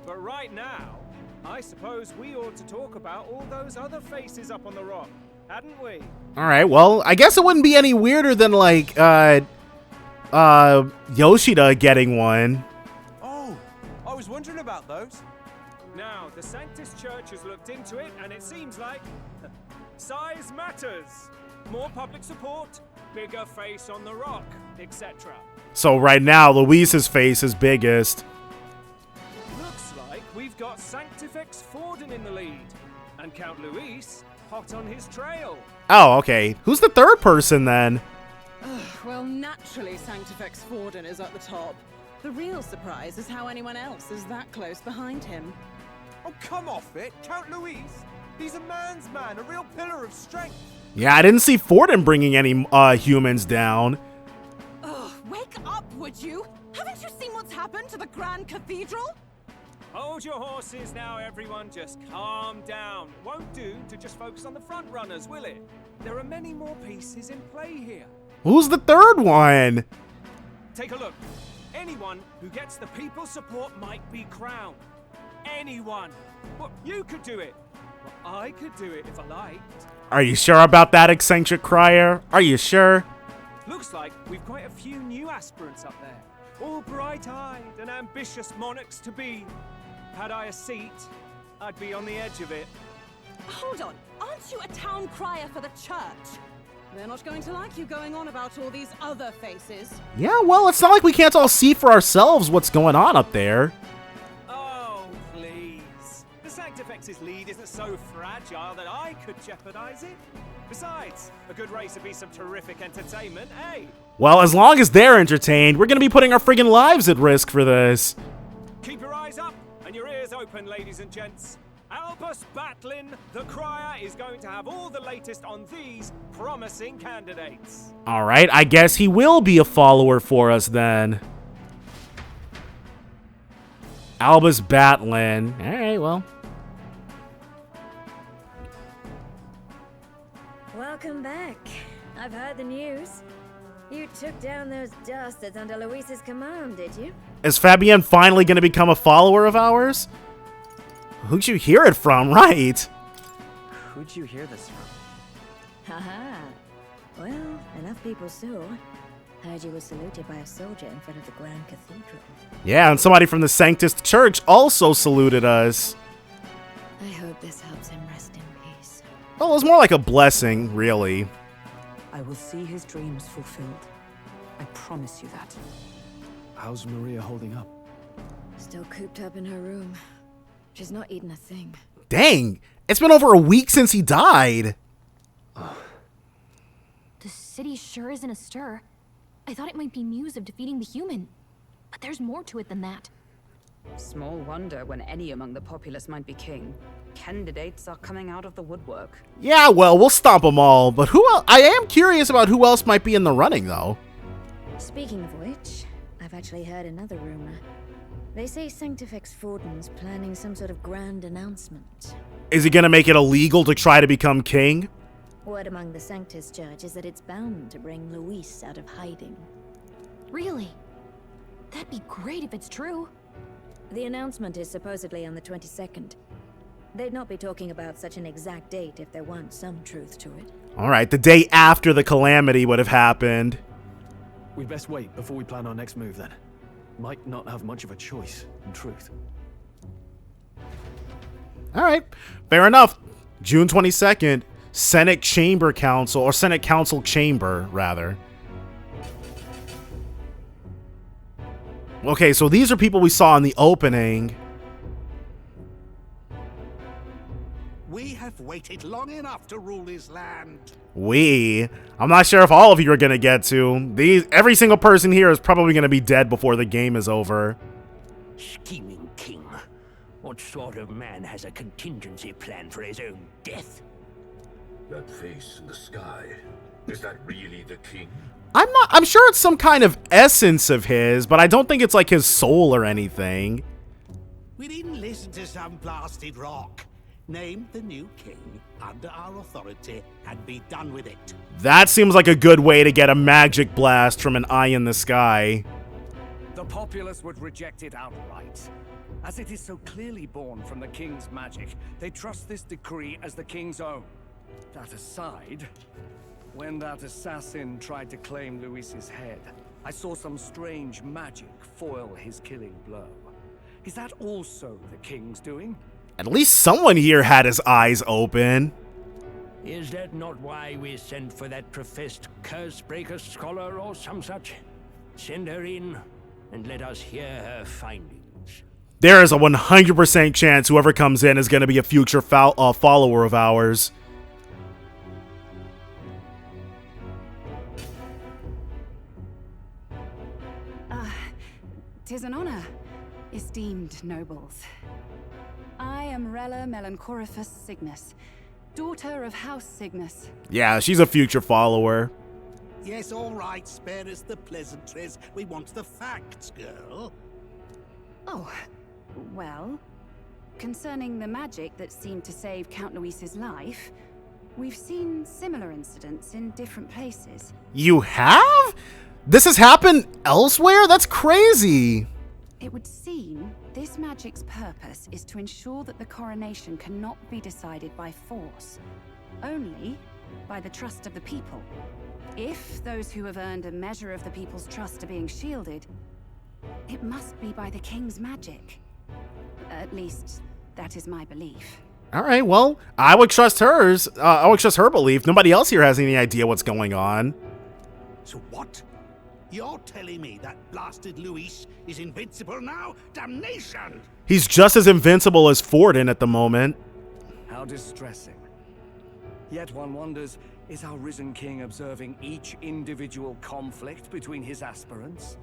But right now, I suppose we ought to talk about all those other faces up on the rock, hadn't we? Alright, well, I guess it wouldn't be any weirder than, like, Yoshida getting one. Oh, I was wondering about those. Now, the Sanctus Church has looked into it, and it seems like size matters. More public support, bigger face on the rock, etc. So right now, Luis's face is biggest. Looks like we've got Sanctifex Forden in the lead, and Count Luis hot on his trail. Oh, okay. Who's the third person then? Well, naturally, Sanctifex Forden is at the top. The real surprise is how anyone else is that close behind him. Oh, come off it, Count Luis. He's a man's man, a real pillar of strength. Yeah, I didn't see Forden bringing any humans down. Ugh, wake up, would you? Haven't you seen what's happened to the Grand Cathedral? Hold your horses now, everyone. Just calm down. Won't do to just focus on the front runners, will it? There are many more pieces in play here. Who's the third one? Take a look. Anyone who gets the people's support might be crowned. Anyone. Well, you could do it. Well, I could do it if I liked. Are you sure about that, eccentric crier? Are you sure? Looks like we've quite a few new aspirants up there. All bright-eyed and ambitious monarchs to be. Had I a seat, I'd be on the edge of it. Hold on, aren't you a town crier for the church? They're not going to like you going on about all these other faces. Yeah, well, it's not like we can't all see for ourselves what's going on up there. Oh, please. The Sanctifex's lead isn't so fragile that I could jeopardize it. Besides, a good race would be some terrific entertainment, eh? Well, as long as they're entertained, we're gonna be putting our friggin' lives at risk for this. Keep your eyes up and your ears open, ladies and gents. Albus Batlin, the crier, is going to have all the latest on these promising candidates. Alright, I guess he will be a follower for us then. Albus Batlin. Alright, well. Welcome back. I've heard the news. You took down those dastards under Luis's command, did you? Is Fabienne finally going to become a follower of ours? Who'd you hear it from, right? Who'd you hear this from? Haha. Well, enough people saw. Heard you were saluted by a soldier in front of the Grand Cathedral. Yeah, and somebody from the Sanctus Church also saluted us. I hope this helps him rest in peace. Well, it was more like a blessing, really. I will see his dreams fulfilled. I promise you that. How's Maria holding up? Still cooped up in her room. She's not eaten a thing. Dang, it's been over a week since he died. The city sure isn't astir. I thought it might be news of defeating the human. But there's more to it than that. Small wonder when any among the populace might be king. Candidates are coming out of the woodwork. Yeah, well, we'll stomp them all. But who else? I am curious about who else might be in the running, though. Speaking of which, I've actually heard another rumor. They say Sanctifex Forden's planning some sort of grand announcement. Is he gonna make it illegal to try to become king? Word among the Sanctus Church is that it's bound to bring Luis out of hiding. Really? That'd be great if it's true. The announcement is supposedly on the 22nd. They'd not be talking about such an exact date if there weren't some truth to it. Alright, the day after the calamity would have happened. We'd best wait before we plan our next move then. Might not have much of a choice, in truth. Alright, fair enough. June 22nd, Senate Chamber Council, or Senate Council Chamber, rather. Okay, so these are people we saw in the opening. We have waited long enough to rule this land. I'm not sure if all of you are gonna get to. Every single person here is probably gonna be dead before the game is over. Scheming king. What sort of man has a contingency plan for his own death? That face in the sky. Is that really the king? I'm sure it's some kind of essence of his, but I don't think it's like his soul or anything. We didn't listen to some blasted rock. Name the new king under our authority and be done with it. That seems like a good way to get a magic blast from an eye in the sky. The populace would reject it outright. As it is so clearly born from the king's magic, they trust this decree as the king's own. That aside, when that assassin tried to claim Luis's head, I saw some strange magic foil his killing blow. Is that also the king's doing? At least someone here had his eyes open. Is that not why we sent for that professed curse-breaker scholar or some such? Send her in, and let us hear her findings. There is a 100% chance whoever comes in is going to be a future follower of ours. Tis an honor, esteemed nobles. I am Rella Melanchorophus Cygnus, daughter of House Cygnus. Yeah, she's a future follower. Yes, all right, spare us the pleasantries. We want the facts, girl. Oh, well, concerning the magic that seemed to save Count Luis's life, we've seen similar incidents in different places. You have? This has happened elsewhere? That's crazy. It would seem this magic's purpose is to ensure that the coronation cannot be decided by force, only by the trust of the people. If those who have earned a measure of the people's trust are being shielded, it must be by the king's magic. At least, that is my belief. All right, well, I would trust hers. I would trust her belief. Nobody else here has any idea what's going on. So what? You're telling me that blasted Luis is invincible now? Damnation! He's just as invincible as Forden at the moment. How distressing. Yet one wonders, is our risen king observing each individual conflict between his aspirants?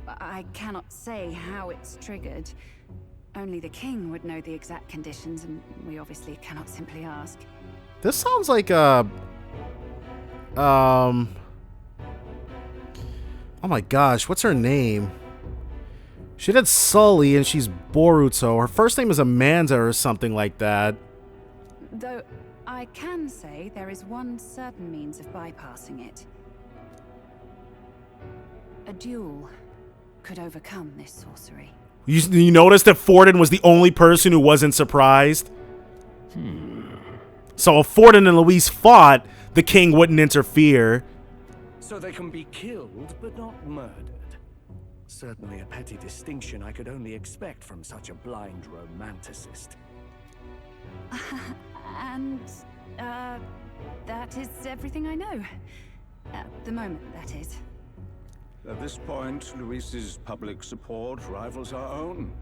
I cannot say how it's triggered. Only the king would know the exact conditions, and we obviously cannot simply ask. This sounds like oh my gosh, what's her name? She did Sully and she's Boruto. Her first name is Amanda or something like that. Though I can say there is one certain means of bypassing it. A duel could overcome this sorcery. You noticed that Forden was the only person who wasn't surprised? So if Forden and Luis fought, the king wouldn't interfere. So they can be killed, but not murdered. Certainly a petty distinction I could only expect from such a blind romanticist. And, that is everything I know. At the moment, that is. At this point, Luis's public support rivals our own.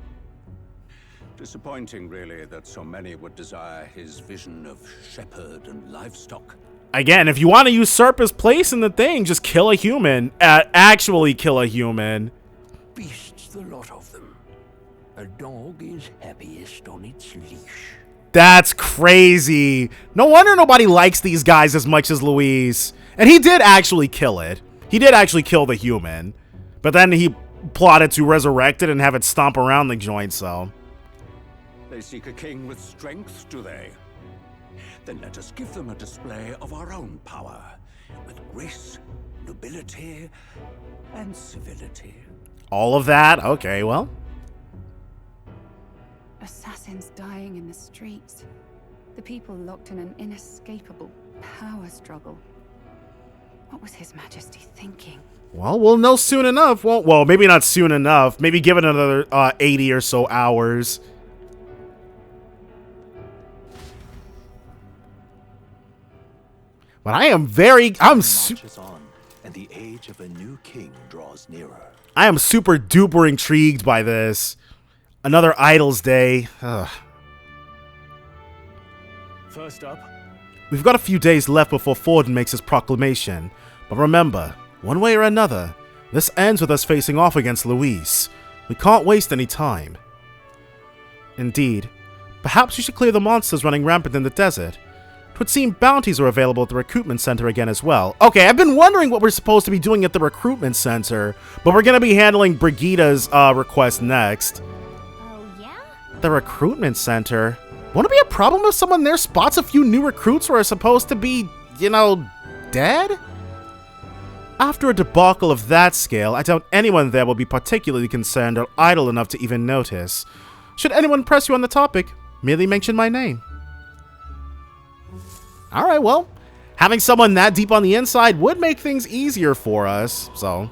Disappointing, really, that so many would desire his vision of shepherd and livestock. Again, if you want to usurp his place in the thing, just kill a human. Actually kill a human. Beasts, the lot of them. A dog is happiest on its leash. That's crazy. No wonder nobody likes these guys as much as Luis. And he did actually kill it. He did actually kill the human. But then he plotted to resurrect it and have it stomp around the joint, so. They seek a king with strength, do they? Then let us give them a display of our own power, with grace, nobility, and civility. All of that? Okay, well. Assassins dying in the streets. The people locked in an inescapable power struggle. What was His Majesty thinking? Well, we'll know soon enough. Well, maybe not soon enough. Maybe give it another 80 or so hours. But I'm marches on, and the age of a new king draws nearer. I am super duper intrigued by this. Another Idols Day. Ugh. First up, we've got a few days left before Forden makes his proclamation. But remember, one way or another, this ends with us facing off against Luis. We can't waste any time. Indeed, perhaps we should clear the monsters running rampant in the desert. It would seem bounties are available at the recruitment center again as well. Okay, I've been wondering what we're supposed to be doing at the recruitment center, but we're going to be handling Brigida's request next. Oh, yeah? The recruitment center? Won't it be a problem if someone there spots a few new recruits who are supposed to be, you know, dead? After a debacle of that scale, I doubt anyone there will be particularly concerned or idle enough to even notice. Should anyone press you on the topic, merely mention my name. Alright, well, having someone that deep on the inside would make things easier for us, so.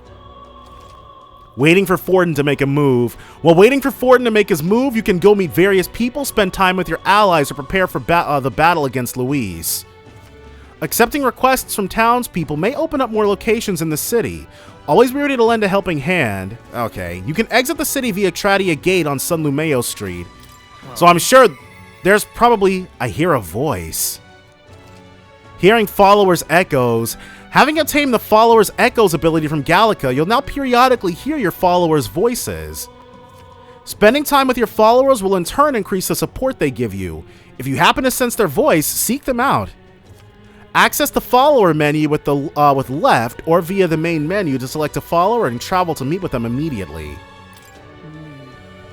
Waiting for Forden to make a move. While waiting for Forden to make his move, you can go meet various people, spend time with your allies, or prepare for the battle against Louise. Accepting requests from townspeople may open up more locations in the city. Always be ready to lend a helping hand. Okay, you can exit the city via Tradia Gate on San Lumeo Street. So I'm sure there's probably... I hear a voice. Hearing followers' echoes. Having obtained the followers' echoes ability from Gallica, you'll now periodically hear your followers' voices. Spending time with your followers will in turn increase the support they give you. If you happen to sense their voice, seek them out. Access the follower menu with left or via the main menu to select a follower and travel to meet with them immediately.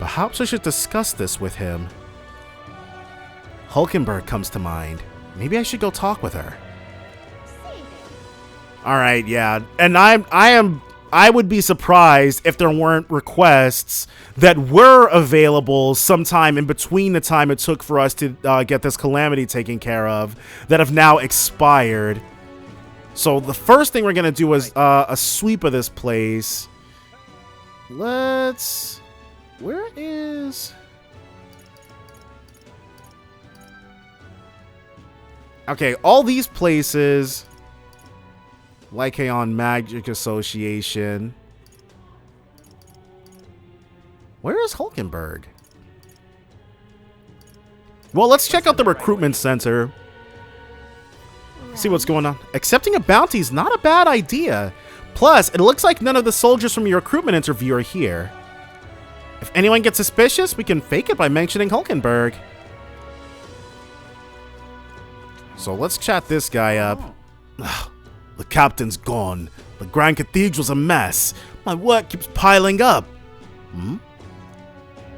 Perhaps I should discuss this with him. Hulkenberg comes to mind. Maybe I should go talk with her. Alright, yeah. And I would be surprised if there weren't requests that were available sometime in between the time it took for us to get this calamity taken care of that have now expired. So the first thing we're going to do is a sweep of this place. Where is... Okay, all these places... Lycaon Magic Association. Where is Hulkenberg? Well, let's check out the recruitment center. See what's going on. Accepting a bounty is not a bad idea. Plus, it looks like none of the soldiers from your recruitment interview are here. If anyone gets suspicious, we can fake it by mentioning Hulkenberg. So let's chat this guy up. Ugh. The captain's gone. The Grand Cathedral's a mess. My work keeps piling up.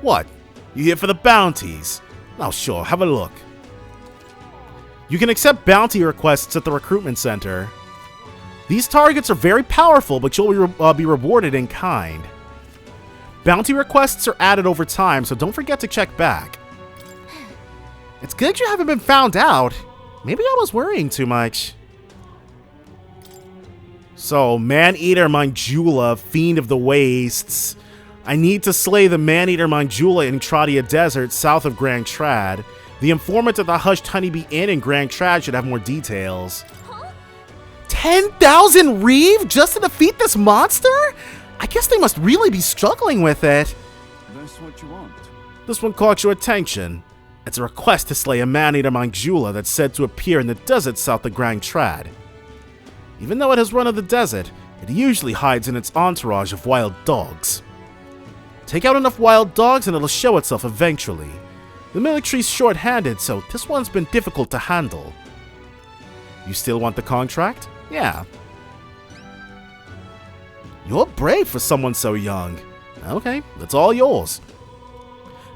What? You here for the bounties? Oh, sure. Have a look. You can accept bounty requests at the recruitment center. These targets are very powerful, but you'll be rewarded in kind. Bounty requests are added over time, so don't forget to check back. It's good you haven't been found out. Maybe I was worrying too much. So, Man-Eater Manjula, Fiend of the Wastes. I need to slay the Man-Eater Manjula in Tradia Desert, south of Grand Trad. The informant at the Hushed Honeybee Inn in Grand Trad should have more details. Huh? 10,000 Reeve just to defeat this monster? I guess they must really be struggling with it. That's what you want. This one caught your attention. It's a request to slay a Man-Eater Manjula that's said to appear in the desert south of Grand Trad. Even though it has run of the desert, it usually hides in its entourage of wild dogs. Take out enough wild dogs and it'll show itself eventually. The military's short-handed, so this one's been difficult to handle. You still want the contract? Yeah. You're brave for someone so young. Okay, it's all yours.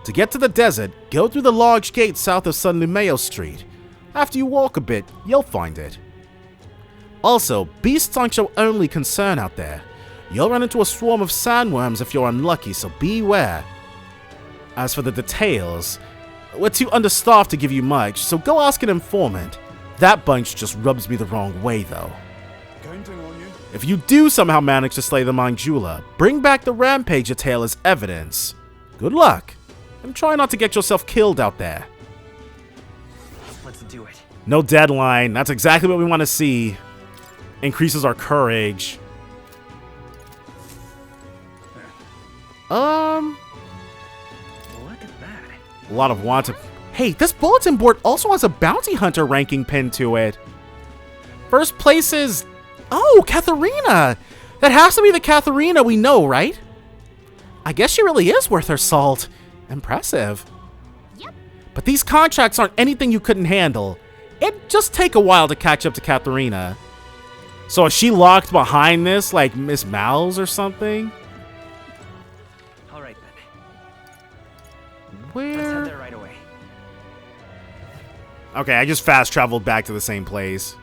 To get to the desert, go through the large gate south of San Lumeo Street. After you walk a bit, you'll find it. Also, beasts aren't your only concern out there. You'll run into a swarm of sandworms if you're unlucky, so beware. As for the details, we're too understaffed to give you much, so go ask an informant. That bunch just rubs me the wrong way, though. Counting on you. If you do somehow manage to slay the Manjula, bring back the Rampage Tail as evidence. Good luck, and try not to get yourself killed out there. Let's do it. No deadline, that's exactly what we want to see. Increases our courage. Look at that. A lot of wanted. Hey, this bulletin board also has a bounty hunter ranking pinned to it. First place is... Oh, Katharina! That has to be the Katharina we know, right? I guess she really is worth her salt. Impressive. Yep. But these contracts aren't anything you couldn't handle. it just take a while to catch up to Katharina. So is she locked behind this like Miss Mal's or something? All right then. Where? Let's head there right away. Okay, I just fast traveled back to the same place.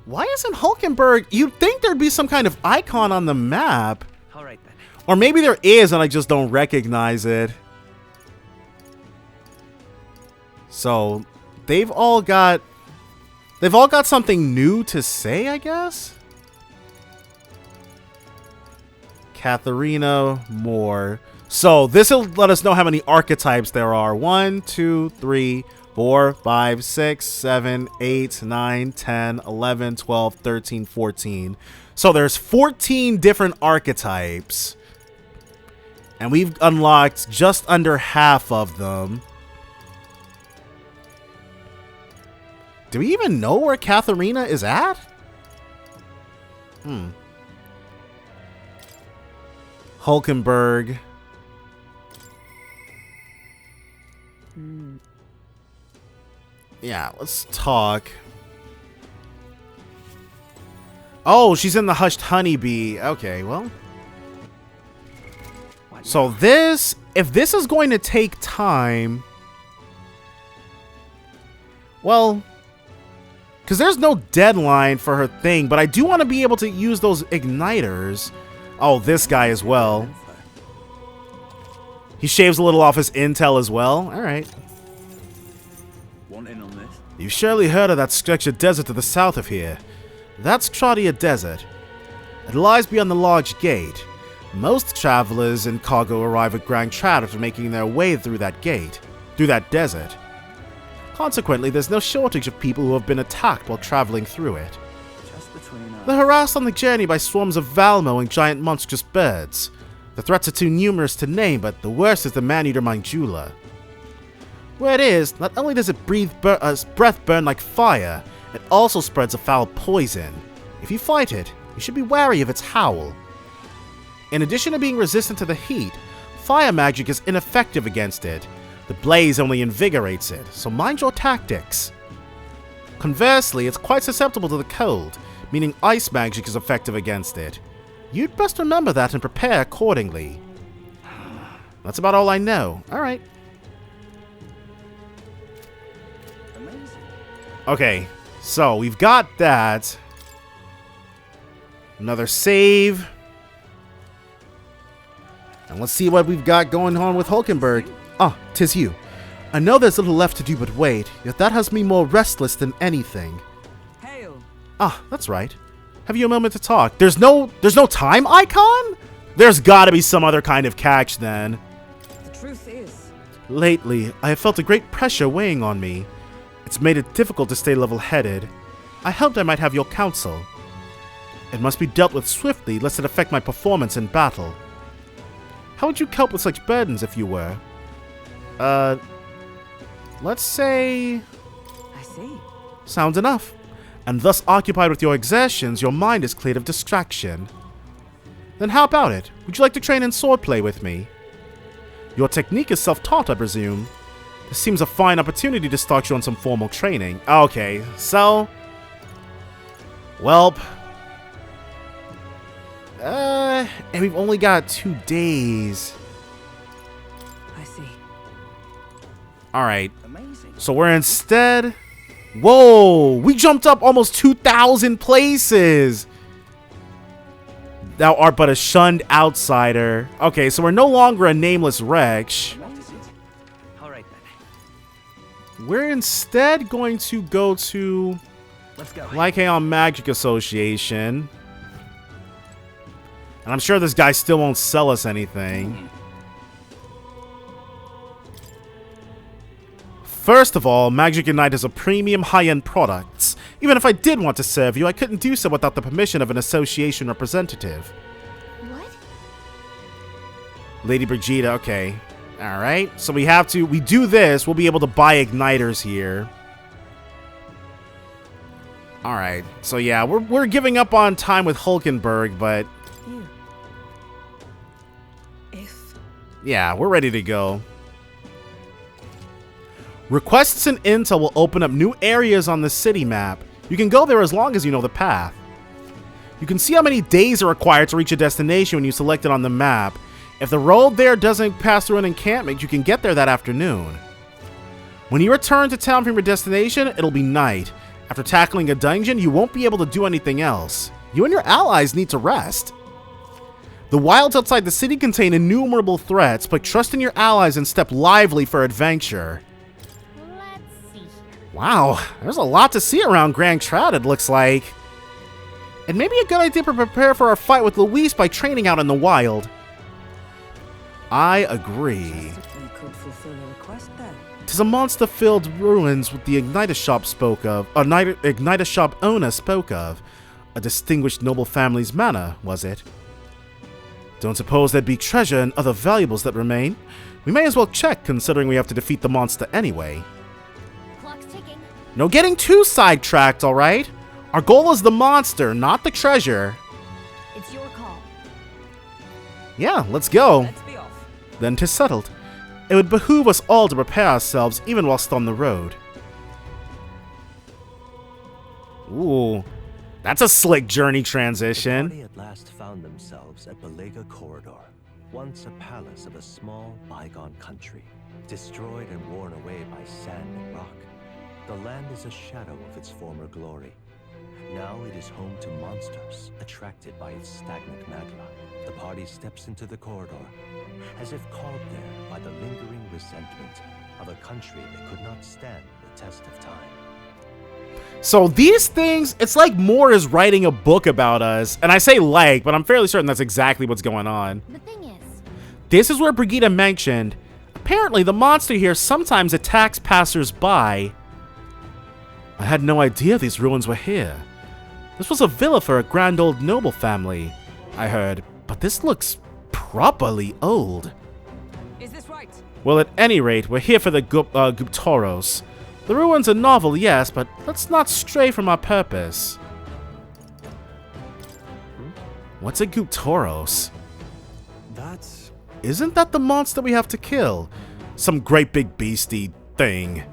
Why isn't Hulkenberg? You'd think there'd be some kind of icon on the map. All right then. Or maybe there is and I just don't recognize it. So, they've all got something new to say, I guess? Katharina Moore. So, this will let us know how many archetypes there are. 1, 2, 3, 4, 5, 6, 7, 8, 9, 10, 11, 12, 13, 14. So, there's 14 different archetypes. And we've unlocked just under half of them. Do we even know where Katharina is at? Hulkenberg. Yeah, let's talk. Oh, she's in the Hushed Honeybee. Okay, well. So this, if this is going to take time, well, because there's no deadline for her thing, but I do want to be able to use those igniters. Oh, this guy as well. He shaves a little off his intel as well. All right. Want in on this? You've surely heard of that stretch of desert to the south of here. That's Trodia Desert. It lies beyond the large gate. Most travelers and cargo arrive at Grand Trad after making their way through that gate, through that desert. Consequently, there's no shortage of people who have been attacked while traveling through it. Just between us. They're harassed on the journey by swarms of Valmo and giant monstrous birds. The threats are too numerous to name, but the worst is the man-eater Mindjula. Where it is, not only does it breath burn like fire, it also spreads a foul poison. If you fight it, you should be wary of its howl. In addition to being resistant to the heat, fire magic is ineffective against it. The blaze only invigorates it, so mind your tactics. Conversely, it's quite susceptible to the cold, meaning ice magic is effective against it. You'd best remember that and prepare accordingly. That's about all I know. Alright. Okay, so we've got that. Another save. And let's see what we've got going on with Hulkenberg. Ah, 'tis you. I know there's little left to do but wait, yet that has me more restless than anything. Hail. Ah, that's right. Have you a moment to talk? There's no time icon? There's gotta be some other kind of catch then. The truth is, Lately, I have felt a great pressure weighing on me. It's made it difficult to stay level-headed. I hoped I might have your counsel. It must be dealt with swiftly, lest it affect my performance in battle. How would you cope with such burdens if you were? Let's say... I see. Sounds enough. And thus occupied with your exertions, your mind is cleared of distraction. Then how about it? Would you like to train in swordplay with me? Your technique is self-taught, I presume. This seems a fine opportunity to start you on some formal training. Okay, so... Welp. And we've only got 2 days. I see. Alright. So we're instead... Whoa! We jumped up almost 2,000 places! Thou art but a shunned outsider. Okay, so we're no longer a nameless wretch. Alright then. We're instead going to go to... Let's go. Lycaon Magic Association. And I'm sure this guy still won't sell us anything. First of all, Magic Unite is a premium high-end product. Even if I did want to serve you, I couldn't do so without the permission of an association representative. What? Lady Brigida, okay. Alright, so we do this, we'll be able to buy igniters here. Alright, so yeah, we're giving up on time with Hulkenberg, but... Yeah, we're ready to go. Requests and intel will open up new areas on the city map. You can go there as long as you know the path. You can see how many days are required to reach a destination when you select it on the map. If the road there doesn't pass through an encampment, you can get there that afternoon. When you return to town from your destination, it'll be night. After tackling a dungeon, you won't be able to do anything else. You and your allies need to rest. The wilds outside the city contain innumerable threats, but trust in your allies and step lively for adventure. Wow, there's a lot to see around Grand Trad, it looks like. It may be a good idea to prepare for our fight with Luis by training out in the wild. I agree. We could fulfill a request there. 'Tis a monster-filled ruins with the Igniter Shop spoke of. Igniter Shop owner spoke of. A distinguished noble family's manor, was it? Don't suppose there'd be treasure and other valuables that remain? We may as well check, considering we have to defeat the monster anyway. Clock's ticking. No getting too sidetracked, alright? Our goal is the monster, not the treasure. It's your call. Yeah, let's go. Let's be off. Then 'tis settled. It would behoove us all to prepare ourselves, even whilst on the road. Ooh, that's a slick journey transition. The party at last found themselves at Belega Corridor, once a palace of a small, bygone country, destroyed and worn away by sand and rock. The land is a shadow of its former glory. Now it is home to monsters, attracted by its stagnant magma. The party steps into the corridor, as if called there by the lingering resentment of a country that could not stand the test of time. So these things, it's like Moore is writing a book about us. And I say like, but I'm fairly certain that's exactly what's going on. The thing is, This is where Brigida mentioned, apparently the monster here sometimes attacks passers-by. I had no idea these ruins were here. This was a villa for a grand old noble family, I heard, but this looks properly old. Is this right? Well, at any rate, we're here for the Guptoros. The ruins are novel, yes, but let's not stray from our purpose. What's a Guptoros? Isn't that the monster we have to kill? Some great big beastie thing.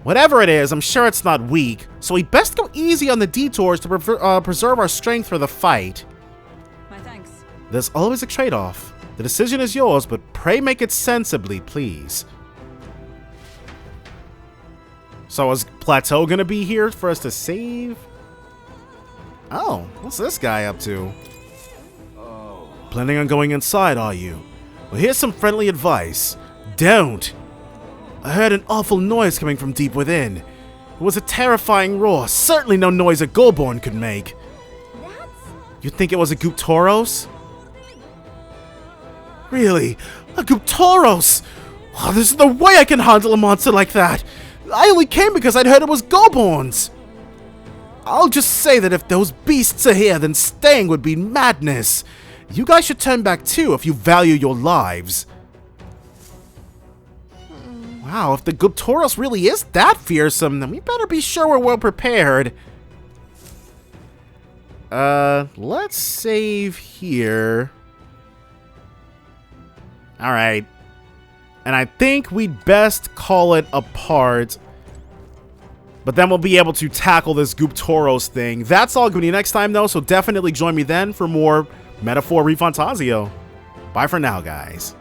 Whatever it is, I'm sure it's not weak, so we'd best go easy on the detours to preserve our strength for the fight. My thanks. There's always a trade-off. The decision is yours, but pray make it sensibly, please. So is Plateau gonna be here for us to save? Oh, what's this guy up to? Planning on going inside, are you? Well, here's some friendly advice. Don't! I heard an awful noise coming from deep within. It was a terrifying roar, certainly no noise a Goborn could make. You think it was a Guptoros? Really? A Guptoros? Oh, there's no way I can handle a monster like that! I only came because I'd heard it was Goborns! I'll just say that if those beasts are here, then staying would be madness. You guys should turn back too if you value your lives. Wow, if the Guptoros really is that fearsome, then we better be sure we're well prepared. Let's save here. Alright. And I think we'd best call it a part. But then we'll be able to tackle this Guptoros thing. That's all going to be next time though, so definitely join me then for more Metaphor ReFantazio. Bye for now, guys.